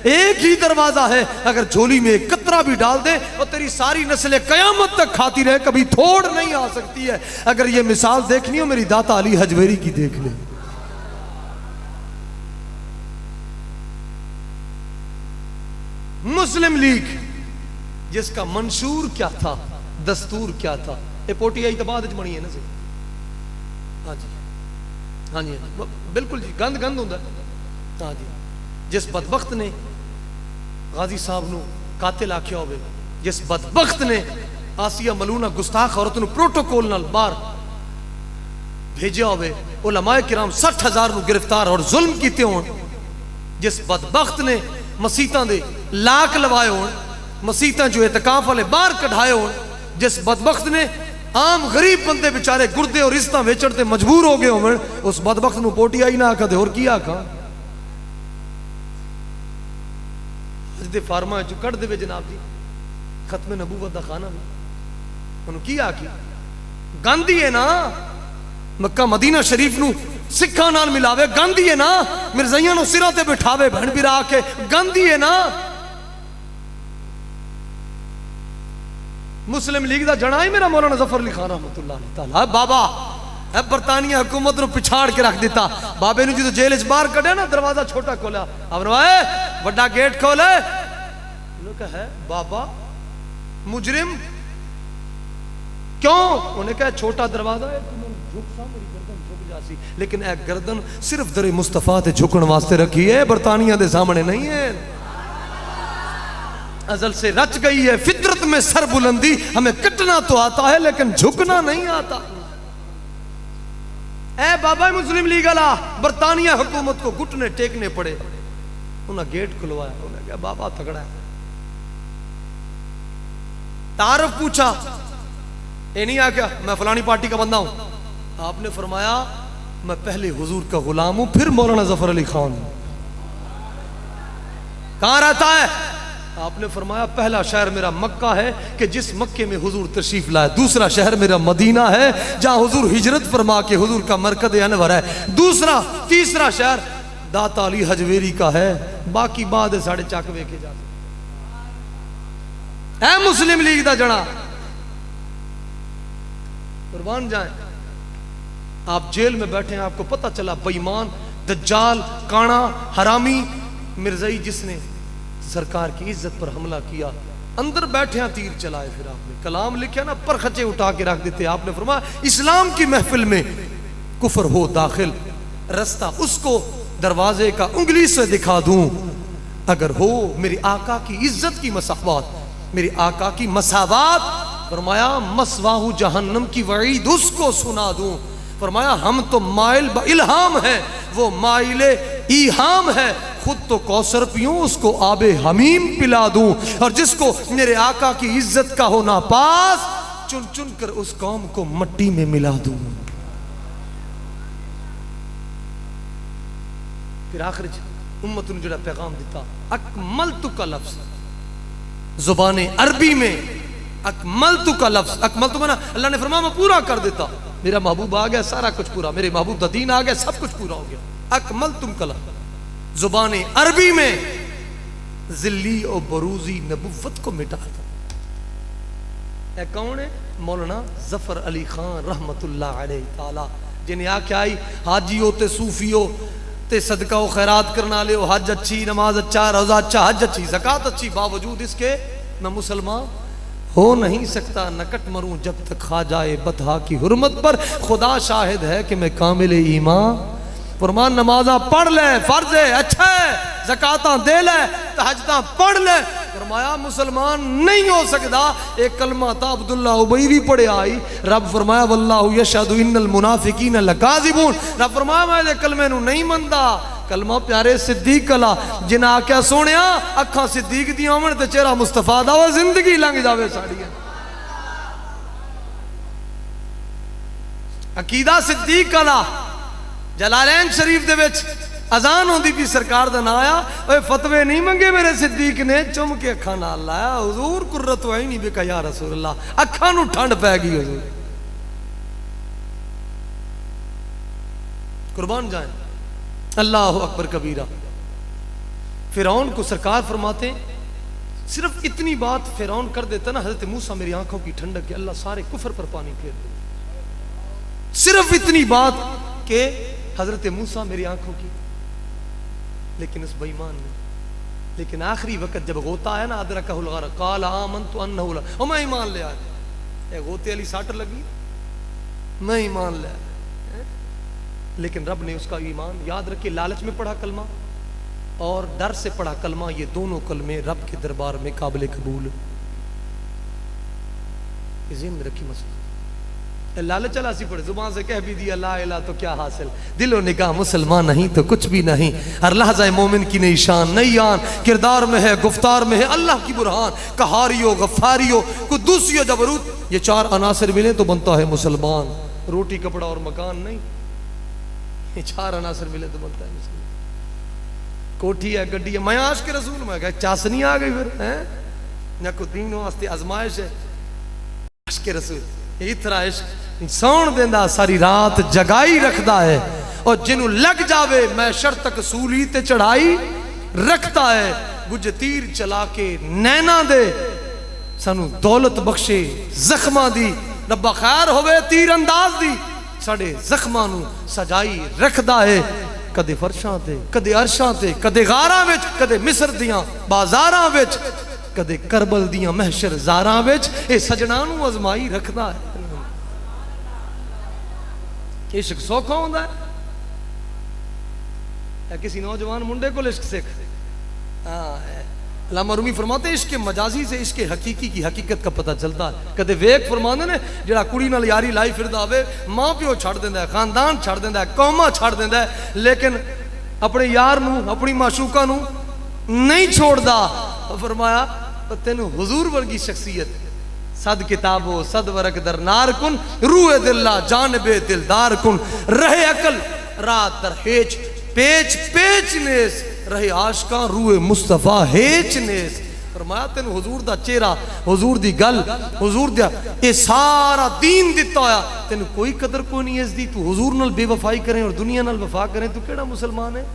एक ही दरवाजा है। अगर झोली में एक कतरा भी डाल दे और तेरी सारी नस्लें कयामत तक खाती रहे, कभी थोड़ नहीं आ सकती है। अगर ये मिसाल देखनी हो मेरी दाता अली हजवेरी की देख ले। मुस्लिम लीग जिसका मंशूर क्या था, दस्तूर क्या था, ये पोटी तो बाद बनी है ना जी। हाँ जी, हाँ जी, बिल्कुल जी, गंद गंद होता। हाँ जी, जिस बदबख्त ने गाजी साहब नू कातिल आख्या होवे, जिस बदबख्त ने आसिया मलूना गुस्ताख औरत नू प्रोटोकॉल नाल बाहर भेजा होवे, उलमाए किराम 60,000 नू गिरफ्तार और जुल्म कीते होण, जिस बदबख्त ने मसीतां दे लाक लवाए होण, मसीतां जो एतकाफ वाले बाहर कढ़ाए होण, जिस बदबख्त ने आम गरीब बंदे बेचारे गुर्दे और इज्जतां वेचण ते मजबूर हो गए होवन, उस बदबख्त नू पोटी आई ना आखा ते होर की आखा। दे फार्मा चो कढ़ देवे जनाब जी खत्म नबूवत दा खाना भी, उन्होंने की आखी गांधी है ना, मक्का मदीना शरीफ नू सिखा नाल मिलावे, गांधी है ना, मिर्जाइयां नू सिरां ते बिठावे भैन बिरा के, गांधी है ना। मुस्लिम लीग दा जड़ा ही मेरा मौलाना जफर अली खान रहमतुल्लाह तआला बाबा है, बरतानिया हुकूमत नू पिछाड़ के रख दिता। बाबे नू जो जेल च बाहर कढ़िया ना, दरवाजा छोटा खोलिया, अब बड़ा गेट खोले, है बाबा मुजरिम क्यों? उन्हें कहा छोटा दरवाजा है, लेकिन एक गर्दन सिर्फ दरे मुस्तफा ते झुकन वास्ते रखी है, बरतानिया दे सामने नहीं है। अजल से रच गई है फितरत में सर बुलंदी, हमें कटना तो आता है लेकिन झुकना नहीं आता। ए बाबा मुस्लिम लीग वाला, बरतानिया हुकूमत को घुटने टेकने पड़े। उन्हें गेट खुलवाया, उन्हें कहा बाबा तगड़ा है। तारफ पूछा, ये नहीं आ क्या मैं फलानी पार्टी का बंदा हूं। आपने फरमाया मैं पहले हुजूर का गुलाम हूं, फिर मौलाना जफर अली खान। कहां रहता है? आपने फरमाया पहला शहर मेरा मक्का है कि जिस मक्के में हुजूर तशरीफ लाए, दूसरा शहर मेरा मदीना है जहां हुजूर हिजरत फरमा के हुजूर का मरकद अनवर है, दूसरा तीसरा शहर दाता अली हजवेरी का है, बाकी बाद साढ़े चक वेखे जा। है मुस्लिम लीग का जड़ा, कुर्बान जाए। आप जेल में बैठे हैं, आपको पता चला बेईमान, दज्जाल, काना, हरामी मिर्जई जिसने सरकार की इज्जत पर हमला किया, अंदर बैठे हैं तीर चलाए। फिर आपने कलाम लिखा ना, पर खचे उठा के रख देते। आपने फरमाया इस्लाम की महफिल में कुफर हो दाखिल, रास्ता उसको दरवाजे का उंगली से दिखा दूं, अगर हो मेरी आका की इज्जत की मसावत, मेरी आका की मसावत। फरमाया मसवाहु जहन्नम की वईद उसको सुना दूं। फरमाया हम तो माइल इल्हाम है, वो माइले ईहाम है, खुद तो कौसर पियूं उसको आबे हमीम पिला दूं, और जिसको मेरे आका की इज्जत का होना पास, चुन चुन कर उस कौम को मट्टी में मिला दूं। फिर आखिर उम्मत ने जो पैगाम दिता, अकमलतु का लफ्ज जुबान अरबी में, अकमलतु का लफ्ज, अकमलतु माना अल्लाह ने फरमाया मैं पूरा कर देता, मेरा महबूब आ गया सारा कुछ पूरा, मेरे महबूब दा दीन आ गया सब कुछ पूरा हो गया। अकमलतुम कला जुबान अरबी में जिल्ली और बरूजी नबुव्वत को मिटा दो। कौन है? मौलाना जफर अली खान रहमतुल्लाह अलैहि ताला, जिन्हें आख्या आई हाजियो ते सूफियो ते सदका व खैरात करना ले, हज अच्छी, नमाज अच्छा, रोजा अच्छा, हज अच्छी, ज़कात अच्छी, बावजूद इसके मैं मुसलमान हो नहीं सकता, नकट मरूं जब तक खा जाए बतहा की हुर्मत पर, खुदा शाहिद है कि मैं कामिल ईमान। फरमान नमाजा पढ़ ले, फर्ज है, अच्छा है, ज़काता दे ले, तहज्जुदा पढ़ ले। फरमाया मुसलमान नहीं हो सकता। एक कलमा था अब्दुल्ला उबई भी पढ़े आई, रब फरमाया वल्लाहु यशहदु इन्नल मुनाफिकीन लकाज़िबून। रब फरमाया मैं कलमे नूं नहीं मनदा। कलमा प्यारे सिद्दीक कला, जिन्हें आख्या सोनिया अखा सिद्दीक दी होवन ते चेहरा मुस्तफा दा होवे, जिंदगी लंघ जावे साड़ी। अकीदा सिद्दीक कला, जलालैन शरीफ दे विच अजान होंदी भी सरकार दा ना आया, ओए फतवे नहीं मंगे मेरे सिद्दीक ने, चुम के अखा नाल लाया, हुजूर कुर्रत ऐनी बिका या रसूल अल्लाह, अखा नूं ठंड पै गई हुजूर। कुर्बान जाए, अल्लाह अकबर कबीरा। फिरौन को सरकार फरमाते सिर्फ इतनी बात फिरौन कर देता ना, हजरत मूसा मेरी आंखों की ठंडक के, अल्लाह सारे कुफर पर पानी फेर दे। सिर्फ इतनी बात के हजरत मूसा मेरी आंखों की, लेकिन उस बेईमान ने, लेकिन आखिरी वक्त जब गोता आया ना, अदरकहुल गरक क़ाल आमनतु अन्नहु ला, ओ मैं ईमान ले आया। गोते वाली साट लगी, मैं ईमान ले आया। लेकिन रब ने उसका ईमान, याद रखिए, लालच में पढ़ा कलमा और डर से पढ़ा कलमा, ये दोनों कलमे रब के दरबार में काबिल कबूल। ज़हन में रखी मसला, लालच चला सी पड़े, जुबान से कह भी दिया ला इला तो क्या हासिल, दिलो निगाह मुसलमान नहीं तो कुछ भी नहीं। हर लहज़ा मोमिन की नई शान नई आन, किरदार में है गुफ्तार में है अल्लाह की बुरहान, कहारियो गफ्फारियो कुद्दूसियो जबरूत, ये चार अनासर मिले तो बनता है मुसलमान। रोटी कपड़ा और मकान नहीं, ये चार अनासर मिले तो बनता है मुसलमान। कोठी है, गड्डी है, मैं आश के रसूल में गया, चासनी आ गई फिर है ना, को दीन वास्ते आजमाइश है, आश के रसूल इतना इश्क सौण देंदा, सारी रात जगाई रखता है, और जिन्हों लग जावे मैं शर तक सूली ते चढ़ाई रखता है। गुज तीर चला के नैना दे, सानू दौलत बख्शे जख्मां दी, रब्बा खैर होवे तीर अंदाज दी, साडे जख्मां नू सजाई रखता है। कदे फरशां ते, कदे अरशां ते, कदे गारां विच, कदे मिस्र दियां बाजारां विच, कदे करबल दियां महशर जारां विच, ए सजना नू अजमाई रखता है। इश्क सौखा होता है या किसी नौजवान मुंडे को इश्क सिख? अल्लामा रूमी फरमाते इश्क मजाजी से इश्क हकीकी की हकीकत का पता चलता है। कदे वेख फरमाते ने जिहड़ा कुड़ी नाल यारी लाई फिरदा होवे, मां प्यो छड़ देंदा है, खानदान छड़ देंदा है, कौमां छड़ देंदा है, लेकिन अपने यार नू, अपनी माशूका नू नहीं छोड़दा। फरमाया तेनू हुजूर वर्गी शख्सियत, सद किताबो सद वरक दरनार कुन, रूए दिल्ला जानबे दिलदार कुन, रहे अकल रात दर हेच, पेच पेच नेस, रहे आशका रूए मुस्तफा हेच नेस। फरमाया तेन हुजूर दा चेहरा, हुजूर दी गल, हुजूर दा ये सारा दीन दिता होया, तेन कोई कदर कोई नहीं इसदी, तू हुजूर नाल बेवफाई करें और दुनिया नाल वफा करें, तू केड़ा मुसलमान है?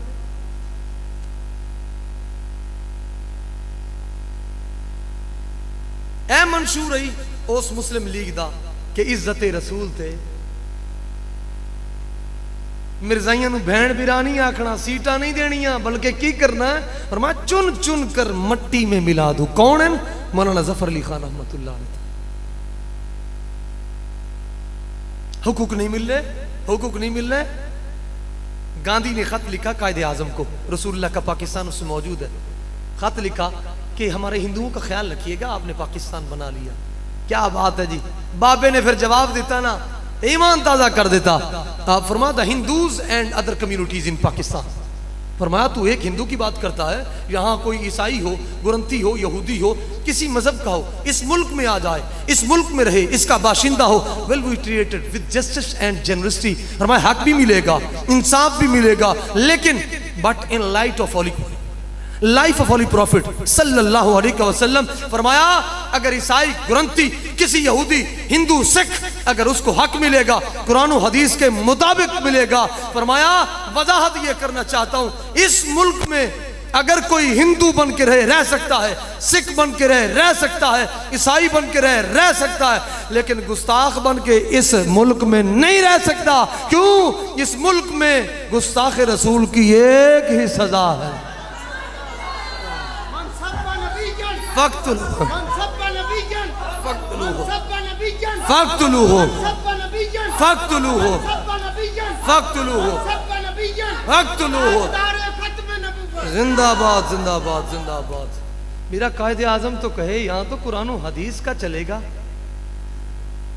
ए मंशूर ही उस मुस्लिम लीग दा कि इज्जत रसूल थे मिर्जाइया भैन बिरा नहीं आखना, सीटा नहीं देनिया, बल्कि की करना है फरमाया चुन चुन कर मट्टी में मिला दू। कौन है? मौलाना जफर अली खान रहमतुल्लाह अलैह। हुकूक नहीं मिल रहे, हुकूक नहीं मिल रहे। गांधी ने खत लिखा कायदे आजम को, रसूलुल्लाह का पाकिस्तान उसमें मौजूद है। खत लिखा कि हमारे हिंदुओं का ख्याल रखिएगा, आपने पाकिस्तान बना लिया। क्या बात है जी। बाबे ने फिर जवाब देता ना, ईमान ताजा कर देता। आप फरमाया Hindus and other communities in Pakistan. फरमाया तू एक हिंदू की बात करता है, यहाँ कोई ईसाई हो, गुरंती हो, यहूदी हो, किसी मजहब का हो, इस मुल्क में आ जाए, इस मुल्क में रहे, इसका बाशिंदा हो, well we treated with justice and generosity. फरमाया हक भी मिलेगा, इंसाफ भी मिलेगा, लेकिन but in light of life of holy prophet सल्लल्लाहु अलैहि वसल्लम। फरमाया अगर ईसाई, गुरंती, किसी यहूदी, हिंदू, सिख, अगर उसको हक मिलेगा कुरान और हदीस के मुताबिक मिलेगा। फरमाया वजाहत ये करना चाहता हूं, इस मुल्क में अगर कोई हिंदू बन के रह सकता है, सिख बन के रह सकता है, ईसाई बन के रह सकता है, लेकिन गुस्ताख बन के इस मुल्क में नहीं रह सकता। क्यों? इस मुल्क में गुस्ताख रसूल की एक ही सजा है, फक्तुलूहु फक्तुलूहु फक्तुलूहु फक्तुलूहु फक्तुलूहु फक्तुलूहु। जिंदाबाद जिंदाबाद जिंदाबाद। मेरा कायदे आजम तो कहे यहाँ तो कुरान और हदीस का चलेगा।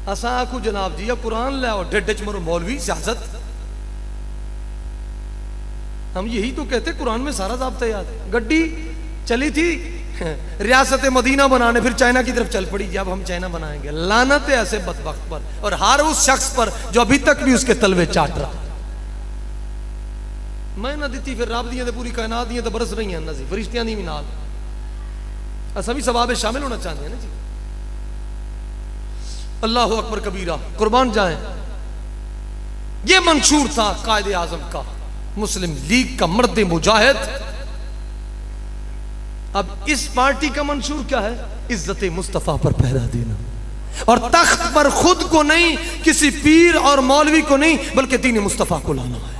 असा आखू जनाब जी कुरान लाओ, डेड च मरो मौलवी सियासत। हम यही तो कहते कुरान में सारा ज़ाब्ता याद है। गड्डी चली थी रियासत मदीना बनाने, फिर चाइना की तरफ चल पड़ी। जब हम चाइना बनाएंगे, लानत है ऐसे बदबख्त पर और हर उस शख्स पर जो अभी तक भी उसके तलवे चाट रहा। मैं ना दी फिर रब दियां पूरी कायनात दियां तो बरस रही हैं ना जी, फरिश्तियां दी भी नाल। असा भी सवाब में शामिल होना चाहते हैं ना जी। अल्लाह अकबर कबीरा, कुर्बान जाए। ये मंशूर था कायदे आजम का, मुस्लिम लीग का मर्द मुजाहिद। अब इस पार्टी का मंशूर क्या है? इज्जत मुस्तफा पर पहरा देना, और तख्त पर खुद को नहीं, किसी पीर और मौलवी को नहीं, बल्कि दीन मुस्तफा को लाना है।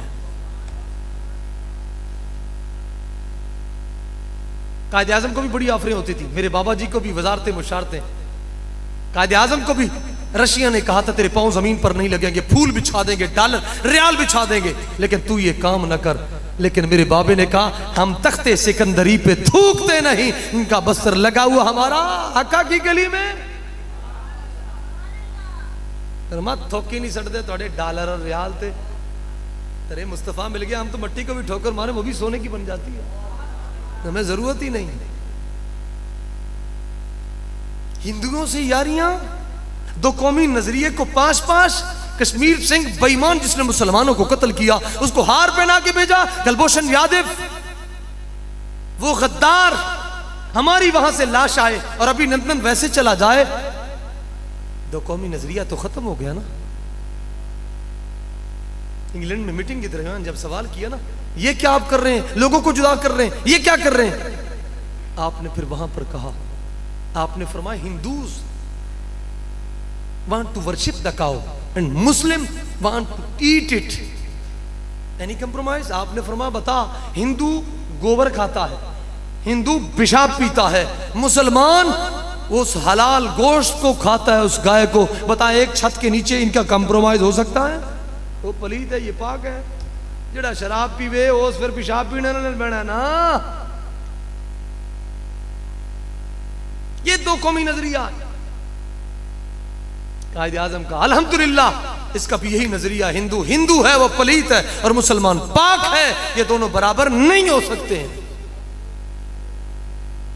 कायदे आजम को भी बड़ी ऑफरें होती थी, मेरे बाबा जी को भी वजारतें मुशारतें। कायदे आजम को भी रशिया ने कहा था तेरे पांव जमीन पर नहीं लगेंगे, फूल बिछा देंगे, डॉलर रियाल बिछा देंगे, लेकिन तू ये काम न कर। लेकिन मेरे बाबे ने कहा हम तख्ते सिकंदरी पे थूकते नहीं, इनका बस्तर लगा हुआ हमारा हक्का की गली में। मत थोकी नहीं सटते थोड़े डॉलर और रियाल थे, तेरे मुस्तफा मिल गया, हम तो मट्टी को भी ठोकर मारे वो भी सोने की बन जाती है, हमें जरूरत ही नहीं। हिंदुओं से यारियां, दो कौमी नजरिए को पास पास। कश्मीर सिंह बेईमान जिसने मुसलमानों को कत्ल किया, उसको हार पहना के भेजा। कुलभूषण यादव वो गद्दार, हमारी वहां से लाश आए और अभिनंदन वैसे चला जाए। दो कौमी नजरिया तो खत्म हो गया ना। इंग्लैंड में मीटिंग के दरमियान जब सवाल किया ना, ये क्या आप कर रहे हैं, लोगों को जुदा कर रहे हैं, ये क्या कर रहे हैं, आपने फिर वहां पर कहा, आपने फरमाया Hindus want to worship the cow and Muslim want to eat it. Any compromise? आपने फरमाया बता, हिंदू गोबर खाता है, हिंदू पेशाब पीता है, मुसलमान उस हलाल गोश्त को खाता है, उस गाय को। बता एक छत के नीचे इनका कंप्रोमाइज हो सकता है? वो पलीत है, ये पाक है। जड़ा शराब पीवे उस फिर पेशाब पीने बैठा ना। ये दो कौमी नजरिया कायदे आजम का। अल्हम्दुलिल्लाह इसका भी यही नजरिया, हिंदू हिंदू है वो पलीत है और मुसलमान पाक है, ये दोनों बराबर नहीं हो सकते हैं।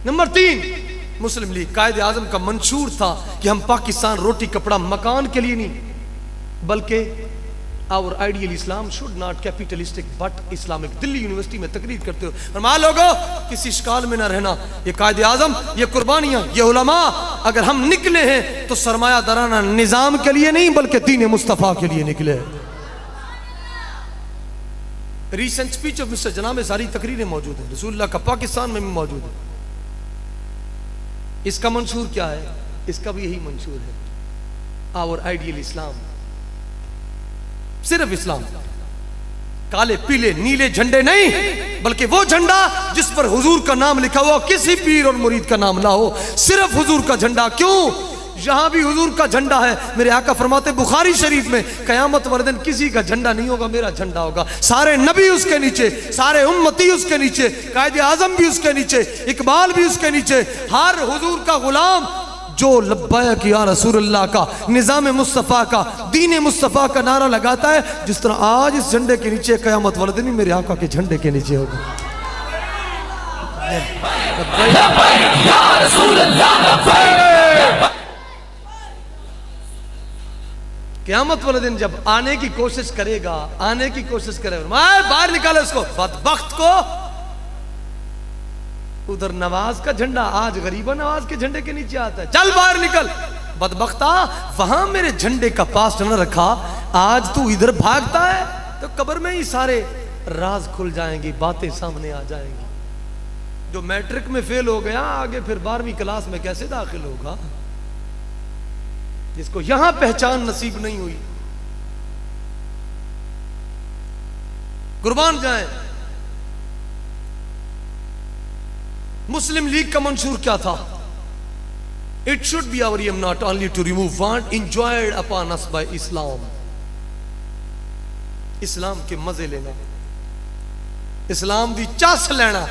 नंबर 3, मुस्लिम लीग कायदे आजम का मंशूर था कि हम पाकिस्तान रोटी कपड़ा मकान के लिए नहीं, बल्कि our ideal Islam should not capitalistic but Islamic. Delhi university में तकरीर करते हो और मान लोगो किसी शिकाल में ना रहना। ये कायदे आजम, ये कुर्बानियां, ये उलमा, अगर हम निकले हैं तो सरमाया दराना निजाम के लिए नहीं, बल्कि दीन मुस्तफा के लिए निकले। रीसेंट स्पीच ऑफ मिस्टर जना में सारी तकरीरें मौजूद है, रसूलुल्लाह का पाकिस्तान में भी मौजूद है। इसका मंशूर क्या है? इसका भी यही मंशूर है, आवर आइडियल इस्लाम, सिर्फ इस्लाम। काले पीले नीले झंडे नहीं, बल्कि वो झंडा जिस पर हुजूर का नाम लिखा हुआ, किसी पीर और मुरीद का नाम ना हो, सिर्फ हुजूर का झंडा। क्यों? यहां भी हुजूर का झंडा है। मेरे आका फरमाते बुखारी शरीफ में, कयामत वाले दिन किसी का झंडा नहीं होगा, मेरा झंडा होगा। सारे नबी उसके नीचे, सारे उम्मती उसके नीचे, कायदे आजम भी उसके नीचे, इकबाल भी उसके नीचे। हर हुजूर का गुलाम जो लब्बैक या रसूलुल्लाह का, निज़ाम मुस्तफ़ा का, दीन मुस्तफ़ा का नारा लगाता है, जिस तरह आज इस झंडे के नीचे, कयामत वाले दिन मेरे आका के झंडे के नीचे होगा। क़यामत वाले दिन जब आने की कोशिश करेगा, आने की कोशिश करेगा, बाहर निकाले उसको, बदबख्त को। उधर नवाज का झंडा आज गरीबा नवाज के झंडे के नीचे आता है, चल बाहर निकल बदबख्ता, वहां मेरे झंडे का पास न रखा, आज तू इधर भागता है, तो कब्र में ही सारे राज खुल जाएंगे, बातें सामने आ जाएंगी। जो मैट्रिक में फेल हो गया, आगे फिर 12वीं क्लास में कैसे दाखिल होगा? जिसको यहां पहचान नसीब नहीं हुई, कुर्बान जाए। मुस्लिम लीग का मंशूर क्या था? It should be our aim not only to remove want enjoyed upon us by Islam. Islam के मजे लेना, इस्लाम दी चस लेना।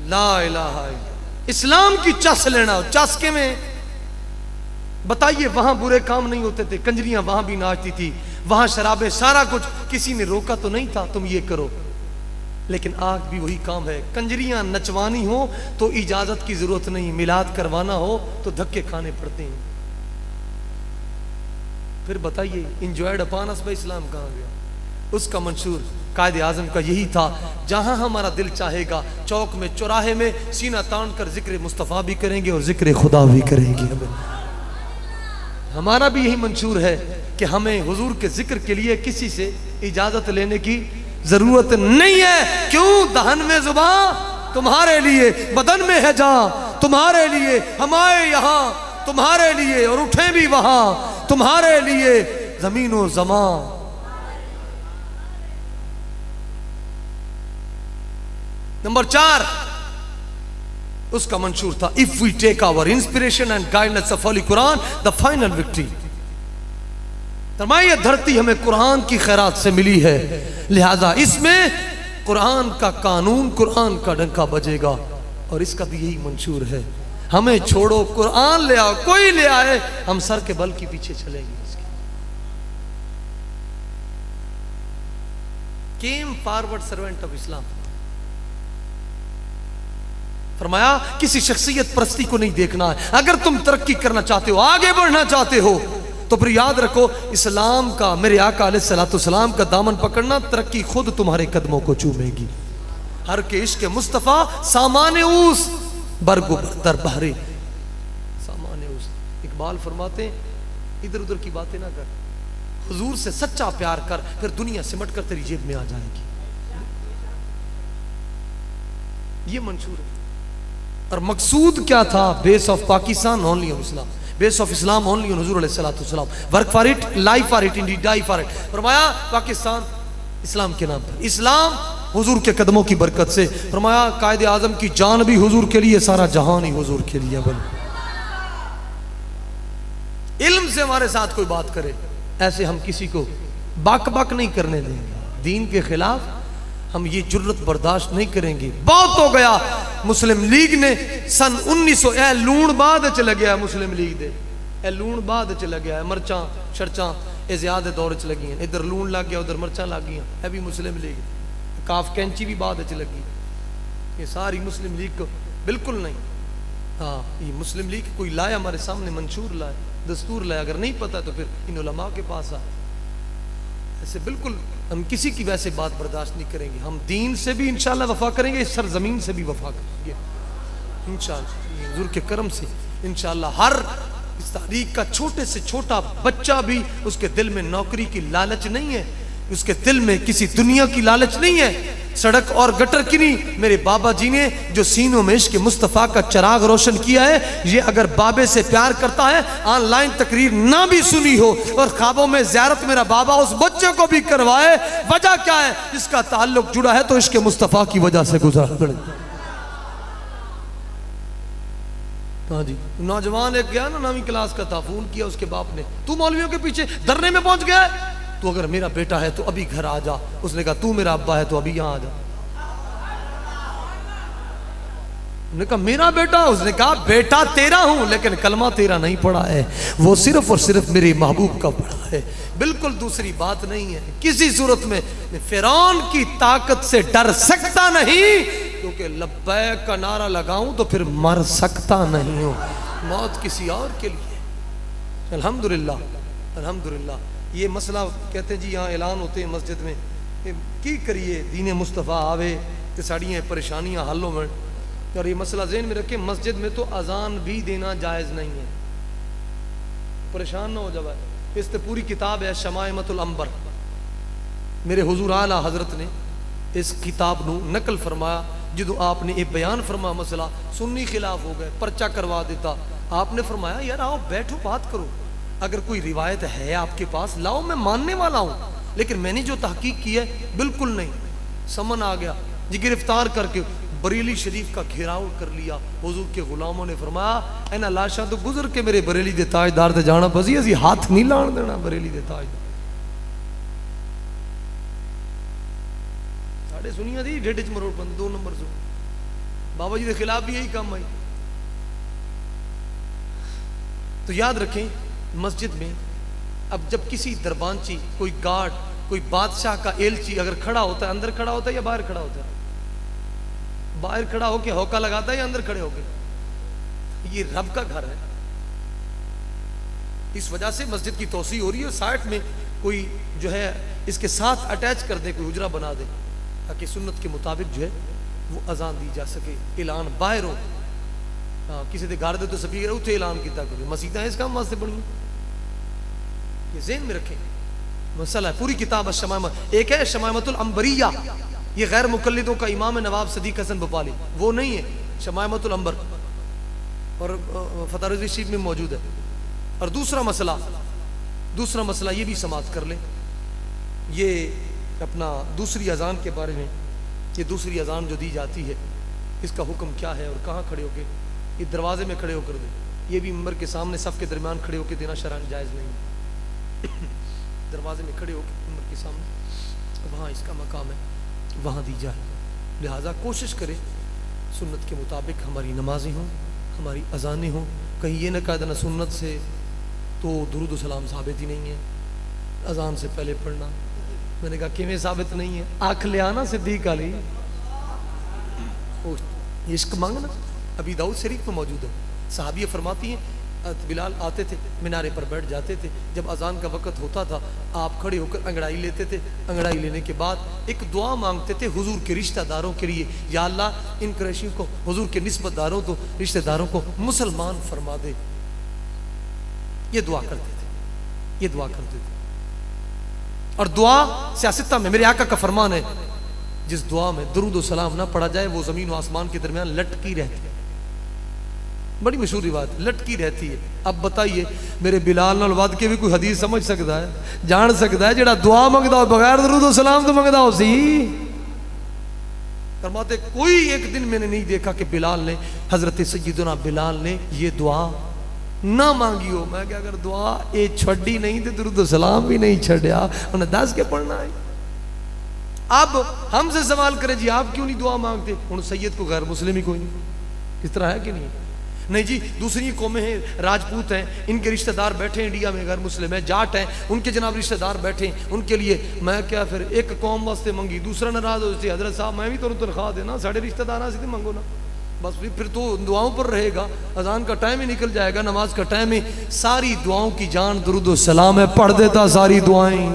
ला इलाहा इल्लल्लाह, इस्लाम की चस लेना। चस्के में बताइए, वहां बुरे काम नहीं होते थे, कंजरियां वहां भी नाचती थी, वहां शराबें, सारा कुछ, किसी ने रोका तो नहीं था तुम ये करो, लेकिन आज भी वही काम है। कंजरियां नचवानी हो तो इजाजत की जरूरत नहीं, मिलाद करवाना हो तो धक्के खाने पड़ते हैं। फिर बताइए, इंजॉयड अपॉन अस बाय इस्लाम कहां गया? उसका मंशूर कायदे आजम का यही था, जहां हमारा दिल चाहेगा, चौक में, चौराहे में सीना तान कर जिक्र मुस्तफ़ा भी करेंगे और जिक्र खुदा भी करेंगे। हमें हमारा भी यही मंशूर है कि हमें हुजूर के जिक्र के लिए किसी से इजाजत लेने की जरूरत नहीं है। क्यों? दहन में जुबान तुम्हारे लिए, बदन में है जान तुम्हारे लिए, हमारे यहां तुम्हारे लिए, और उठे भी वहां तुम्हारे लिए, जमीनो जमान। नंबर 4, उसका मंशूर था, if we take our inspiration and guidance of holy Quran the final victory. फरमाइए, धरती हमें कुरान की खैरात से मिली है, लिहाजा इसमें कुरान का कानून, कुरान का डंका बजेगा। और इसका भी यही मंशूर है, हमें छोड़ो, कुरान ले आओ, कोई ले आए, हम सर के बल के पीछे चलेंगे। Came forward servant of Islam. फरमाया, किसी शख्सियत परस्ती को नहीं देखना है। अगर तुम तरक्की करना चाहते हो, आगे बढ़ना चाहते हो, तो फिर याद रखो, इस्लाम का, मेरे आका अलैहिस्सलाम का दामन पकड़ना, तरक्की खुद तुम्हारे कदमों को चूमेगी। हर के इश्क मुस्तफ़ा सामाने उस बरगो दर बहरे, सामाने उस। इकबाल फरमाते, इधर उधर की बातें ना कर, हुजूर से सच्चा प्यार कर, फिर दुनिया सिमट कर तेरी जेब में आ जाएगी। ये मंशूर है। और मकसूद क्या था? Base of Pakistan only on Islam, base of Islam only on हुजूर अलैहिस्सलाम, work for it, life for it, indeed die for it. फरमाया, पाकिस्तान इस्लाम के नाम पर, इस्लाम हुजूर के कदमों की बरकत से। फरमाया, कायदे आजम की जान भी हुजूर के लिए, सारा जहान ही हुजूर के लिए बन। इल्म से हमारे साथ कोई बात करे, ऐसे हम किसी को बाक बाक नहीं करने देंगे। दीन के खिलाफ हम ये जुर्रत बर्दाश्त नहीं करेंगे। बहुत हो गया। मुस्लिम लीग ने सन 1900 लूण बाद चला गया, मुस्लिम लीग दे लूण बाद चला गया, मरचा शरचा ये ज्यादा दौर च लगी हैं, इधर लूण लग गया, उधर मरचा लग गई, है भी मुस्लिम लीग। काफ कैंची भी बाद च लगी, ये सारी मुस्लिम लीग को बिल्कुल नहीं। हाँ, ये मुस्लिम लीग कोई लाया हमारे सामने, मंशूर लाए, दस्तूर लाया, अगर नहीं पता तो फिर इन उलमा के पास आ। ऐसे बिल्कुल हम किसी की वैसे बात बर्दाश्त नहीं करेंगे। हम दीन से भी इंशाल्लाह वफा करेंगे, इस सरजमीन से भी वफा करेंगे इंशाल्लाह, हुजूर के करम से इंशाल्लाह। हर इस तारीख का छोटे से छोटा बच्चा भी, उसके दिल में नौकरी की लालच नहीं है, उसके दिल में किसी दुनिया की लालच नहीं है, सड़क और गटर की नहीं। मेरे बाबा जी ने जो सीनों में इश्क मुस्तफ़ा का चिराग रोशन किया है, ये अगर बाबे से प्यार करता है, ऑनलाइन तकरीर ना भी सुनी हो और ख्वाबों में ज़ियारत मेरा बाबा उस बच्चे को भी करवाए, वजह क्या है? इसका ताल्लुक जुड़ा है तो इश्क मुस्तफ़ा की वजह से गुजरा। हाँ जी, नौजवान एक गया ना, 9वीं क्लास का था, फोन किया उसके बाप ने, तू मौलवियों के पीछे धरने में पहुंच गया, तो अगर मेरा बेटा है तो अभी घर आ जा। उसने कहा तू मेरा अब्बा है तो अभी यहां आ जा। उसने कहा मेरा बेटा? उसने कहा बेटा तेरा हूं लेकिन कलमा तेरा नहीं पढ़ा है, वो सिर्फ और सिर्फ मेरे महबूब का पढ़ा है, बिल्कुल दूसरी बात नहीं है। किसी सूरत में फिरौन की ताकत से डर सकता नहीं, क्योंकि लब्बैक का नारा लगाऊं तो फिर मर सकता नहीं हूं, मौत किसी और के लिए। अल्हम्दुलिल्लाह अल्हम्दुलिल्लाह। ये मसला कहते हैं जी यहाँ ऐलान होते हैं मस्जिद में की करिए दीन मुस्तफ़ा आवे तो साड़ियाँ परेशानियाँ हल होवन। और ये मसला ज़हन में रखें, मस्जिद में तो अजान भी देना जायज़ नहीं है, परेशान ना हो जाए। इस ते पूरी किताब है शमाइमतुल अंबर, मेरे हुजूर आला हजरत ने इस किताब नू नकल फरमाया। जो आपने ये बयान फरमा मसला सुन्नी खिलाफ हो गए, पर्चा करवा देता, आपने फरमाया यार आओ बैठो बात करो, अगर कोई रिवायत है आपके पास लाओ, मैं मानने वाला हूँ, लेकिन मैंने जो तहकीक की है बिल्कुल नहीं। समन आ गया जी, गिरफ्तार करके बरेली शरीफ का घेराव कर लिया। हुजूर के गुलामों ने फरमाया इन्हां लाशा तो गुजर के मेरे बरेली दे ताजदार ते जाना पसी, असी हाथ नहीं लाण देना बरेली दे ताजदार। साढ़े सुनिया दी ढिड च मरोड़ बंद 2 नंबर सो बाबा जी के खिलाफ भी यही काम आई। तो याद रखें मस्जिद में अब जब किसी दरबानची, कोई गार्ड, कोई बादशाह का एलची अगर खड़ा होता है, अंदर खड़ा होता है या बाहर खड़ा होता है? बाहर खड़ा होके होका लगाता है या अंदर खड़े होके? ये रब का घर है, इस वजह से मस्जिद की तोसी हो रही है। साइड में कोई जो है इसके साथ अटैच कर दे, कोई हुजरा बना दे, ताकि सुन्नत के मुताबिक जो है वो अजान दी जा सके, ऐलान बाहर हो। हाँ, किसी के घर दे तो स्पीकर उत्थे ऐलान किया करो, मसीदा इस काम वास्ते बनी, ये ज़हन में रखें। मसला है पूरी किताब एक है शमाइमतुल अंबरिया, ये गैर मुकल्लिदों का इमाम नवाब सदीक हसन भोपाली, वो नहीं है शमाइमतुल अंबर, और फतह रज़वी शरीफ में मौजूद है। और दूसरा मसला ये भी समाप्त कर ले, ये अपना दूसरी अजान के बारे में। ये दूसरी अजान जो दी जाती है इसका हुक्म क्या है और कहाँ खड़े होके? ये दरवाजे में खड़े होकर दे, ये भी मिंबर के सामने सफ़ के दरमियान खड़े होकर देना शरअन जायज़ नहीं है। दरवाजे में खड़े होकर मिंबर के सामने, वहाँ इसका मकाम है, वहाँ दी जाए। लिहाजा कोशिश करें सुन्नत के मुताबिक हमारी नमाजें हों, हमारी अजानें हों। कहीं ये न कह देना सुन्नत से तो दुरूद व सलाम साबित ही नहीं है, अजान से पहले पढ़ना। मैंने कहा किवें साबित नहीं है? आँख ले आना सिद्दीक अली, इश्क मांगना। अभी दाऊद शरीफ में मौजूद है, सहाबिया फरमाती हैं बिलाल आते थे, मीनारे पर बैठ जाते थे, जब अजान का वक़्त होता था आप खड़े होकर अंगड़ाई लेते थे। अंगड़ाई लेने के बाद एक दुआ मांगते थे हुजूर के रिश्तेदारों के लिए, या अल्लाह इन कुरैशियों को, हुजूर के निस्बतदारों को, रिश्तेदारों को मुसलमान फरमा दे। ये दुआ करते थे, ये दुआ करते थे। और दुआ सियासत में मेरे आका का फरमान है, जिस दुआ में दुरूद व सलाम ना पढ़ा जाए वो ज़मीन व आसमान के दरमियान लटकी रहती है। बड़ी मशहूर रिवायत, लटकी रहती है। अब बताइए मेरे बिलाल नाल वध के भी कोई हदीस समझ सकता है, जान सकता है? जेड़ा दुआ मंगदा हो बगैर दुरूद व सलाम तो मंगदा हो सी। फरमाते कोई एक दिन मैंने नहीं देखा कि बिलाल ने, हजरत सय्यदना बिलाल ने ये दुआ ना मांगी हो। मैं क्या, अगर दुआ ये छड़ी नहीं तो दुरूद व सलाम भी नहीं छड़िया, उन्हें 10 के पढ़ना है। अब हमसे सवाल करें जी आप क्यों नहीं दुआ मांगते? उन सैयद को गैर मुस्लिम ही कोई नहीं, इस तरह है कि नहीं? नहीं जी, दूसरी कौमें हैं, राजपूत हैं, इनके रिश्तेदार बैठे हैं इंडिया में, गैर मुस्लिम है, जाट हैं, उनके जनाब रिश्तेदार बैठे हैं, उनके लिए मैं क्या फिर एक कौम वास्ते मंगी, दूसरा नाराज हो जाए, हजरत साहब मैं भी तो तनख्वाह देना, साढ़े रिश्तेदार से मंगो ना, बस फिर तो दुआओं पर रहेगा। अजान का टाइम ही निकल जाएगा, नमाज का टाइम ही, सारी दुआओं की जान दुरूद व सलाम है, पढ़ देता सारी दुआएं।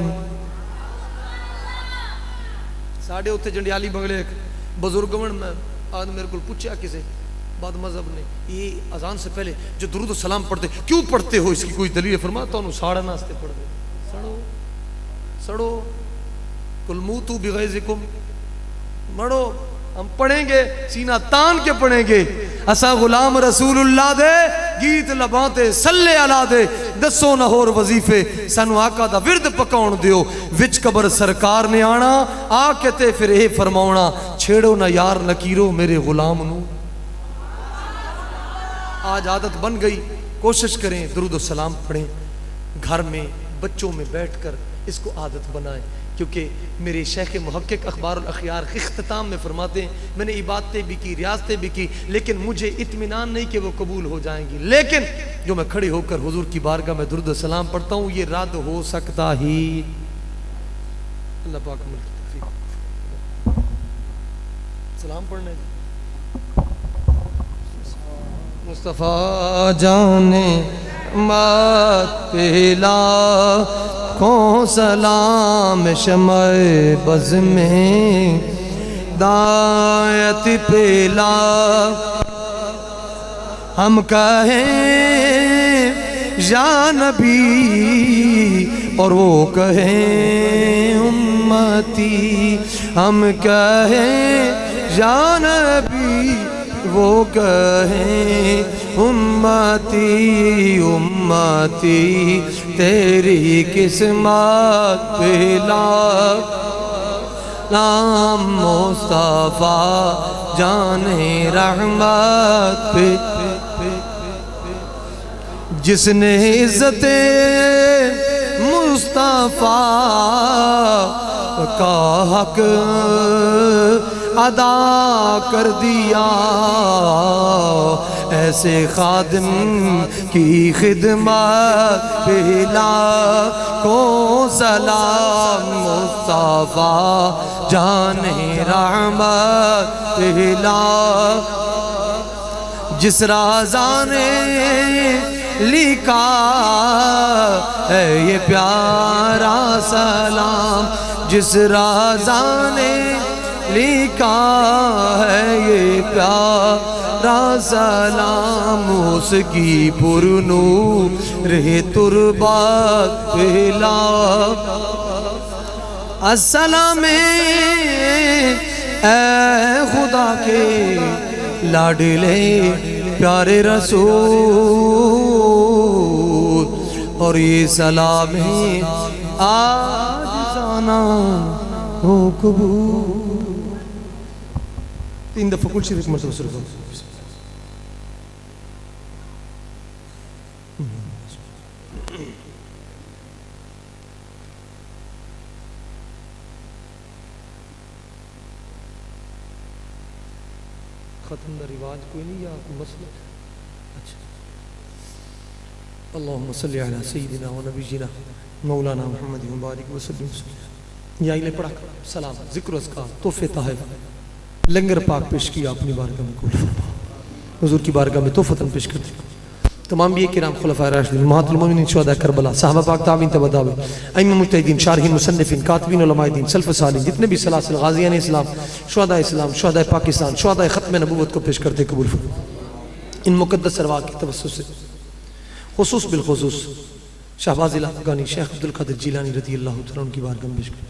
साढ़े उत्थे जंडियाली बंगले एक बुजुर्ग आज मेरे को पूछा किसी बाद मजहब ने, ये अजान से पहले जो दुरूद सलाम पढ़ते क्यों पढ़ते हो, इसकी कोई दलील? फरमा तो साड़न वास्ते पढ़ते, सड़ो सड़ो कुल मूतू बिगैज़िकुम, मरो। हम पढ़ेंगे सीना तान के पढ़ेंगे। असा गुलाम रसूलुल्लाह दे गीत लबाते सल्ले अला दे, दसो ना होर वजीफे सानू आका दा विरद पकाउण दियो। विच कबर सरकार ने आना आके ते फिर ये फरमाउणा, छेड़ो ना यार नकीरो मेरे गुलाम नू। आज आदत बन गई, कोशिश करें दुरूद सलाम पढ़ें घर में, बच्चों में बैठकर इसको आदत बनाएं। क्योंकि मेरे शेख मुहक्किक अखबारुल अखयार इख्तिताम में फरमाते हैं, मैंने इबादतें भी की, रियासतें भी की, लेकिन मुझे इत्मीनान नहीं कि वो कबूल हो जाएंगी, लेकिन जो मैं खड़े होकर हुजूर की बारगाह में दुरूद सलाम पढ़ता हूँ ये रद्द हो सकता ही। अल्लाह पाक सलाम पढ़ने मुस्तफ़ा जाने मत पिला को सलाम शमए बज़ में दायत पिला। हम कहें या नबी और वो कहें उम्मती, हम कहें या नबी वो कहें उम्मती उम्मती, तेरी किस्मत पे नाम मुस्तफा जाने रहमत पे, जिसने इज्जते मुस्तफा का हक अदा कर दिया, ऐसे खादिम की खिदमत पे लाखों सलाम मुस्तफा जाने रहमत पे लाख। जिस राजा ने लिखा है ये प्यारा सलाम, जिस राजा ने लिखा है ये प्यारा सलाम, उसकी पुरनूर तुरबात पे लाख। अस्सलाम ए खुदा के लाडले प्यारे रसूल, और ये सलाम आज जाना हो कबूल। 3 दफा कुल शरीफ मरतबा शुरू करो। खत्म का रिवाज कोई नहीं या कोई मसला? अच्छा, अल्लाहुम्मा सल्ली अला सय्यिदिना व नबिय्यिना मौलाना मुहम्मद व बारिक व सल्लिम। या इले पढ़ा सलाम जिक्र अस्कार तोहफे ताहिफ लंगर पाक पेश किया अपनी बारगाह में कबूल फरमा। हुजूर की बारगाह में तोहफतन पेश करते तमाम भी किराम खुलफाए राशिदीन महतुल मोमिनीन शुहदा करबला साहबा पाक ताबीन तबदावी अइम्मा मुज्तहिदीन शारहीन मुसन्निफीन कातिबीन उलमाए दीन सल्फ सालिहीन जितने भी सलासिल गाज़ियान इस्लाम शुहदा इस्लाम शुहदा पाकिस्तान शुहदा खत्म नबूवत को पेश करते कबूल फरमा। इन मुक़द्दस अरवाह की तवस्सुस से खुसूस बिलखुसूस शहबाज अफ़गानी शेख अब्दुल कादिर जिलानी रज़ियल्लाहु तआला उनकी बारगाह में पेश कर,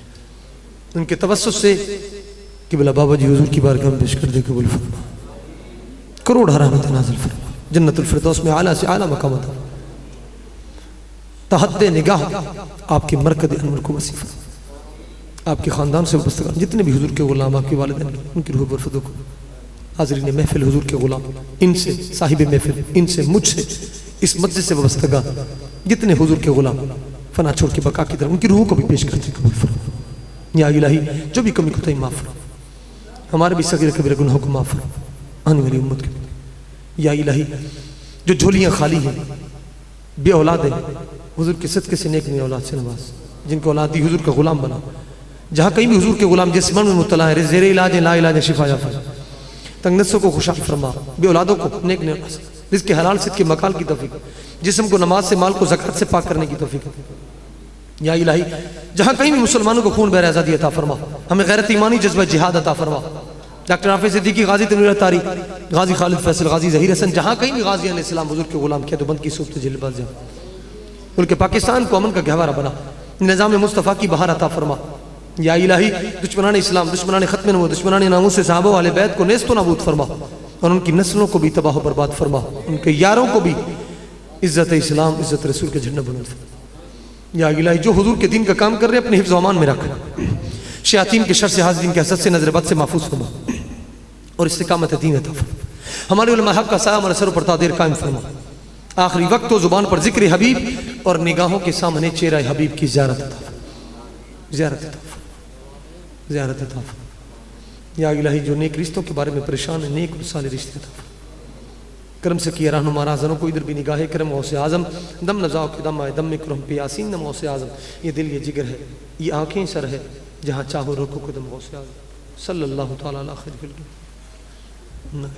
उनके तवस्सुस से किबला बाबा जी हुजूर की बारगाह में पेश कर दे कबूल फरमा। करोड़ रहमत नाज़िल फरमा, जन्नतुल फिरदौस में आला से आला मकाम अता तहद्दे निगाह आपके मरकज़ अनवर को वसीफ़, आपके ख़ानदान से वस्तगान जितने भी हुजूर के ग़ुलाम आपके वालिदैन उनकी रूह पर फदो को हाज़रीन महफ़िल हुजूर के ग़ुलाम इनसे साहिब महफ़िल इनसे मुझसे इस मस्जिद से वस्तगान जितने हुजूर के ग़ुलाम फना छोड़ के बका की तरफ उनकी रूह को भी पेश करते कबूल फरमा। या इलाही जो भी कमी कोताही माफ़ फरमा, हमारे भी सगीर कबीर गुनाहों को माफ़ फरमा, आने वाली उम्मत के। या इलाही जो झोलियाँ खाली हैं बे औलाद है हुजूर के सदक़े से नेक ने औलाद से नवाज, जिनको औलाद दी हुजूर का ग़ुलाम बना, जहाँ कहीं भी हुजूर के ग़ुलाम जिस मन में मुब्तला है ज़ेर इलाज ला इलाज शिफा याफ़ा, तंगनसों को खुशहाल फरमा, बे औलादों को नेक ने रिज़्क़ हलाल सिद्क़ के मकाल की तौफ़ीक़, जिस्म को नमाज से माल को ज़कात से पाक करने की तौफ़ीक़। या इलाही जहाँ कहीं भी मुसलमानों को खून बहर आज़ादी अता फरमा, हमें गैरत ईमानी जज्बा जिहाद अता फरमा। डॉक्टर हाफिज़ सिद्दीकी गाजी तनवीर तारी गाजी खालिद फैसल गाजी ज़हीर हसन जहाँ कहीं भी गाज़ियान इस्लाम हुजूर के ग़ुलाम किया तो बंद की सूरत जिलबाज मुल्क पाकिस्तान को अमन का गहवारा बना, निज़ाम मुस्तफ़ा की बहार अता फरमा, या इलाही दुश्मनान इस्लाम, दुश्मनान खत्म नबूवत, दुश्मनान नामूस से सहाबा वाले बैत को नेस्तो नाबूद फरमा और उनकी नस्लों को भी तबाह बर्बाद फरमा, उनके यारों को भी इज़्ज़त इस्लाम इज़्ज़त रसूल के झंडे बुलंद फरमा। या इलाही जो हुजूर के दिन का काम कर रहे हैं अपने हिफ्ज़ व अमान में रख, शयातीन के शर से, हाज़िरीन के हसद से, नज़र बद से महफूज फरमा और इस्तिकामत दीन अता फरमा। हमारे उलमा हक़ का साया हमारे सर पर तादेर कायम फरमा। आखिरी वक्त तो ज़ुबान पर ज़िक्र हबीब और निगाहों के सामने चेहरा हबीब की ज़ियारत अता फरमा, ज़ियारत अता फरमा, ज़ियारत अता फरमा। या इलाही जो नेक रिश्तों के बारे में परेशान है, नेक और साले रिश्ते अता फरमा। करम से किया रहनुमा राज़नों को इधर भी निगाह करम गौसे आज़म, दम नज़ाओ के दम आए, दम में करम पे यासीन दम गौसे आज़म। ये दिल ये जिगर है, ये आँखें सर है, जहाँ चाहो रोको कदम गौसे आज़म। सल्लल्लाहु तआला अलैहि वसल्लम।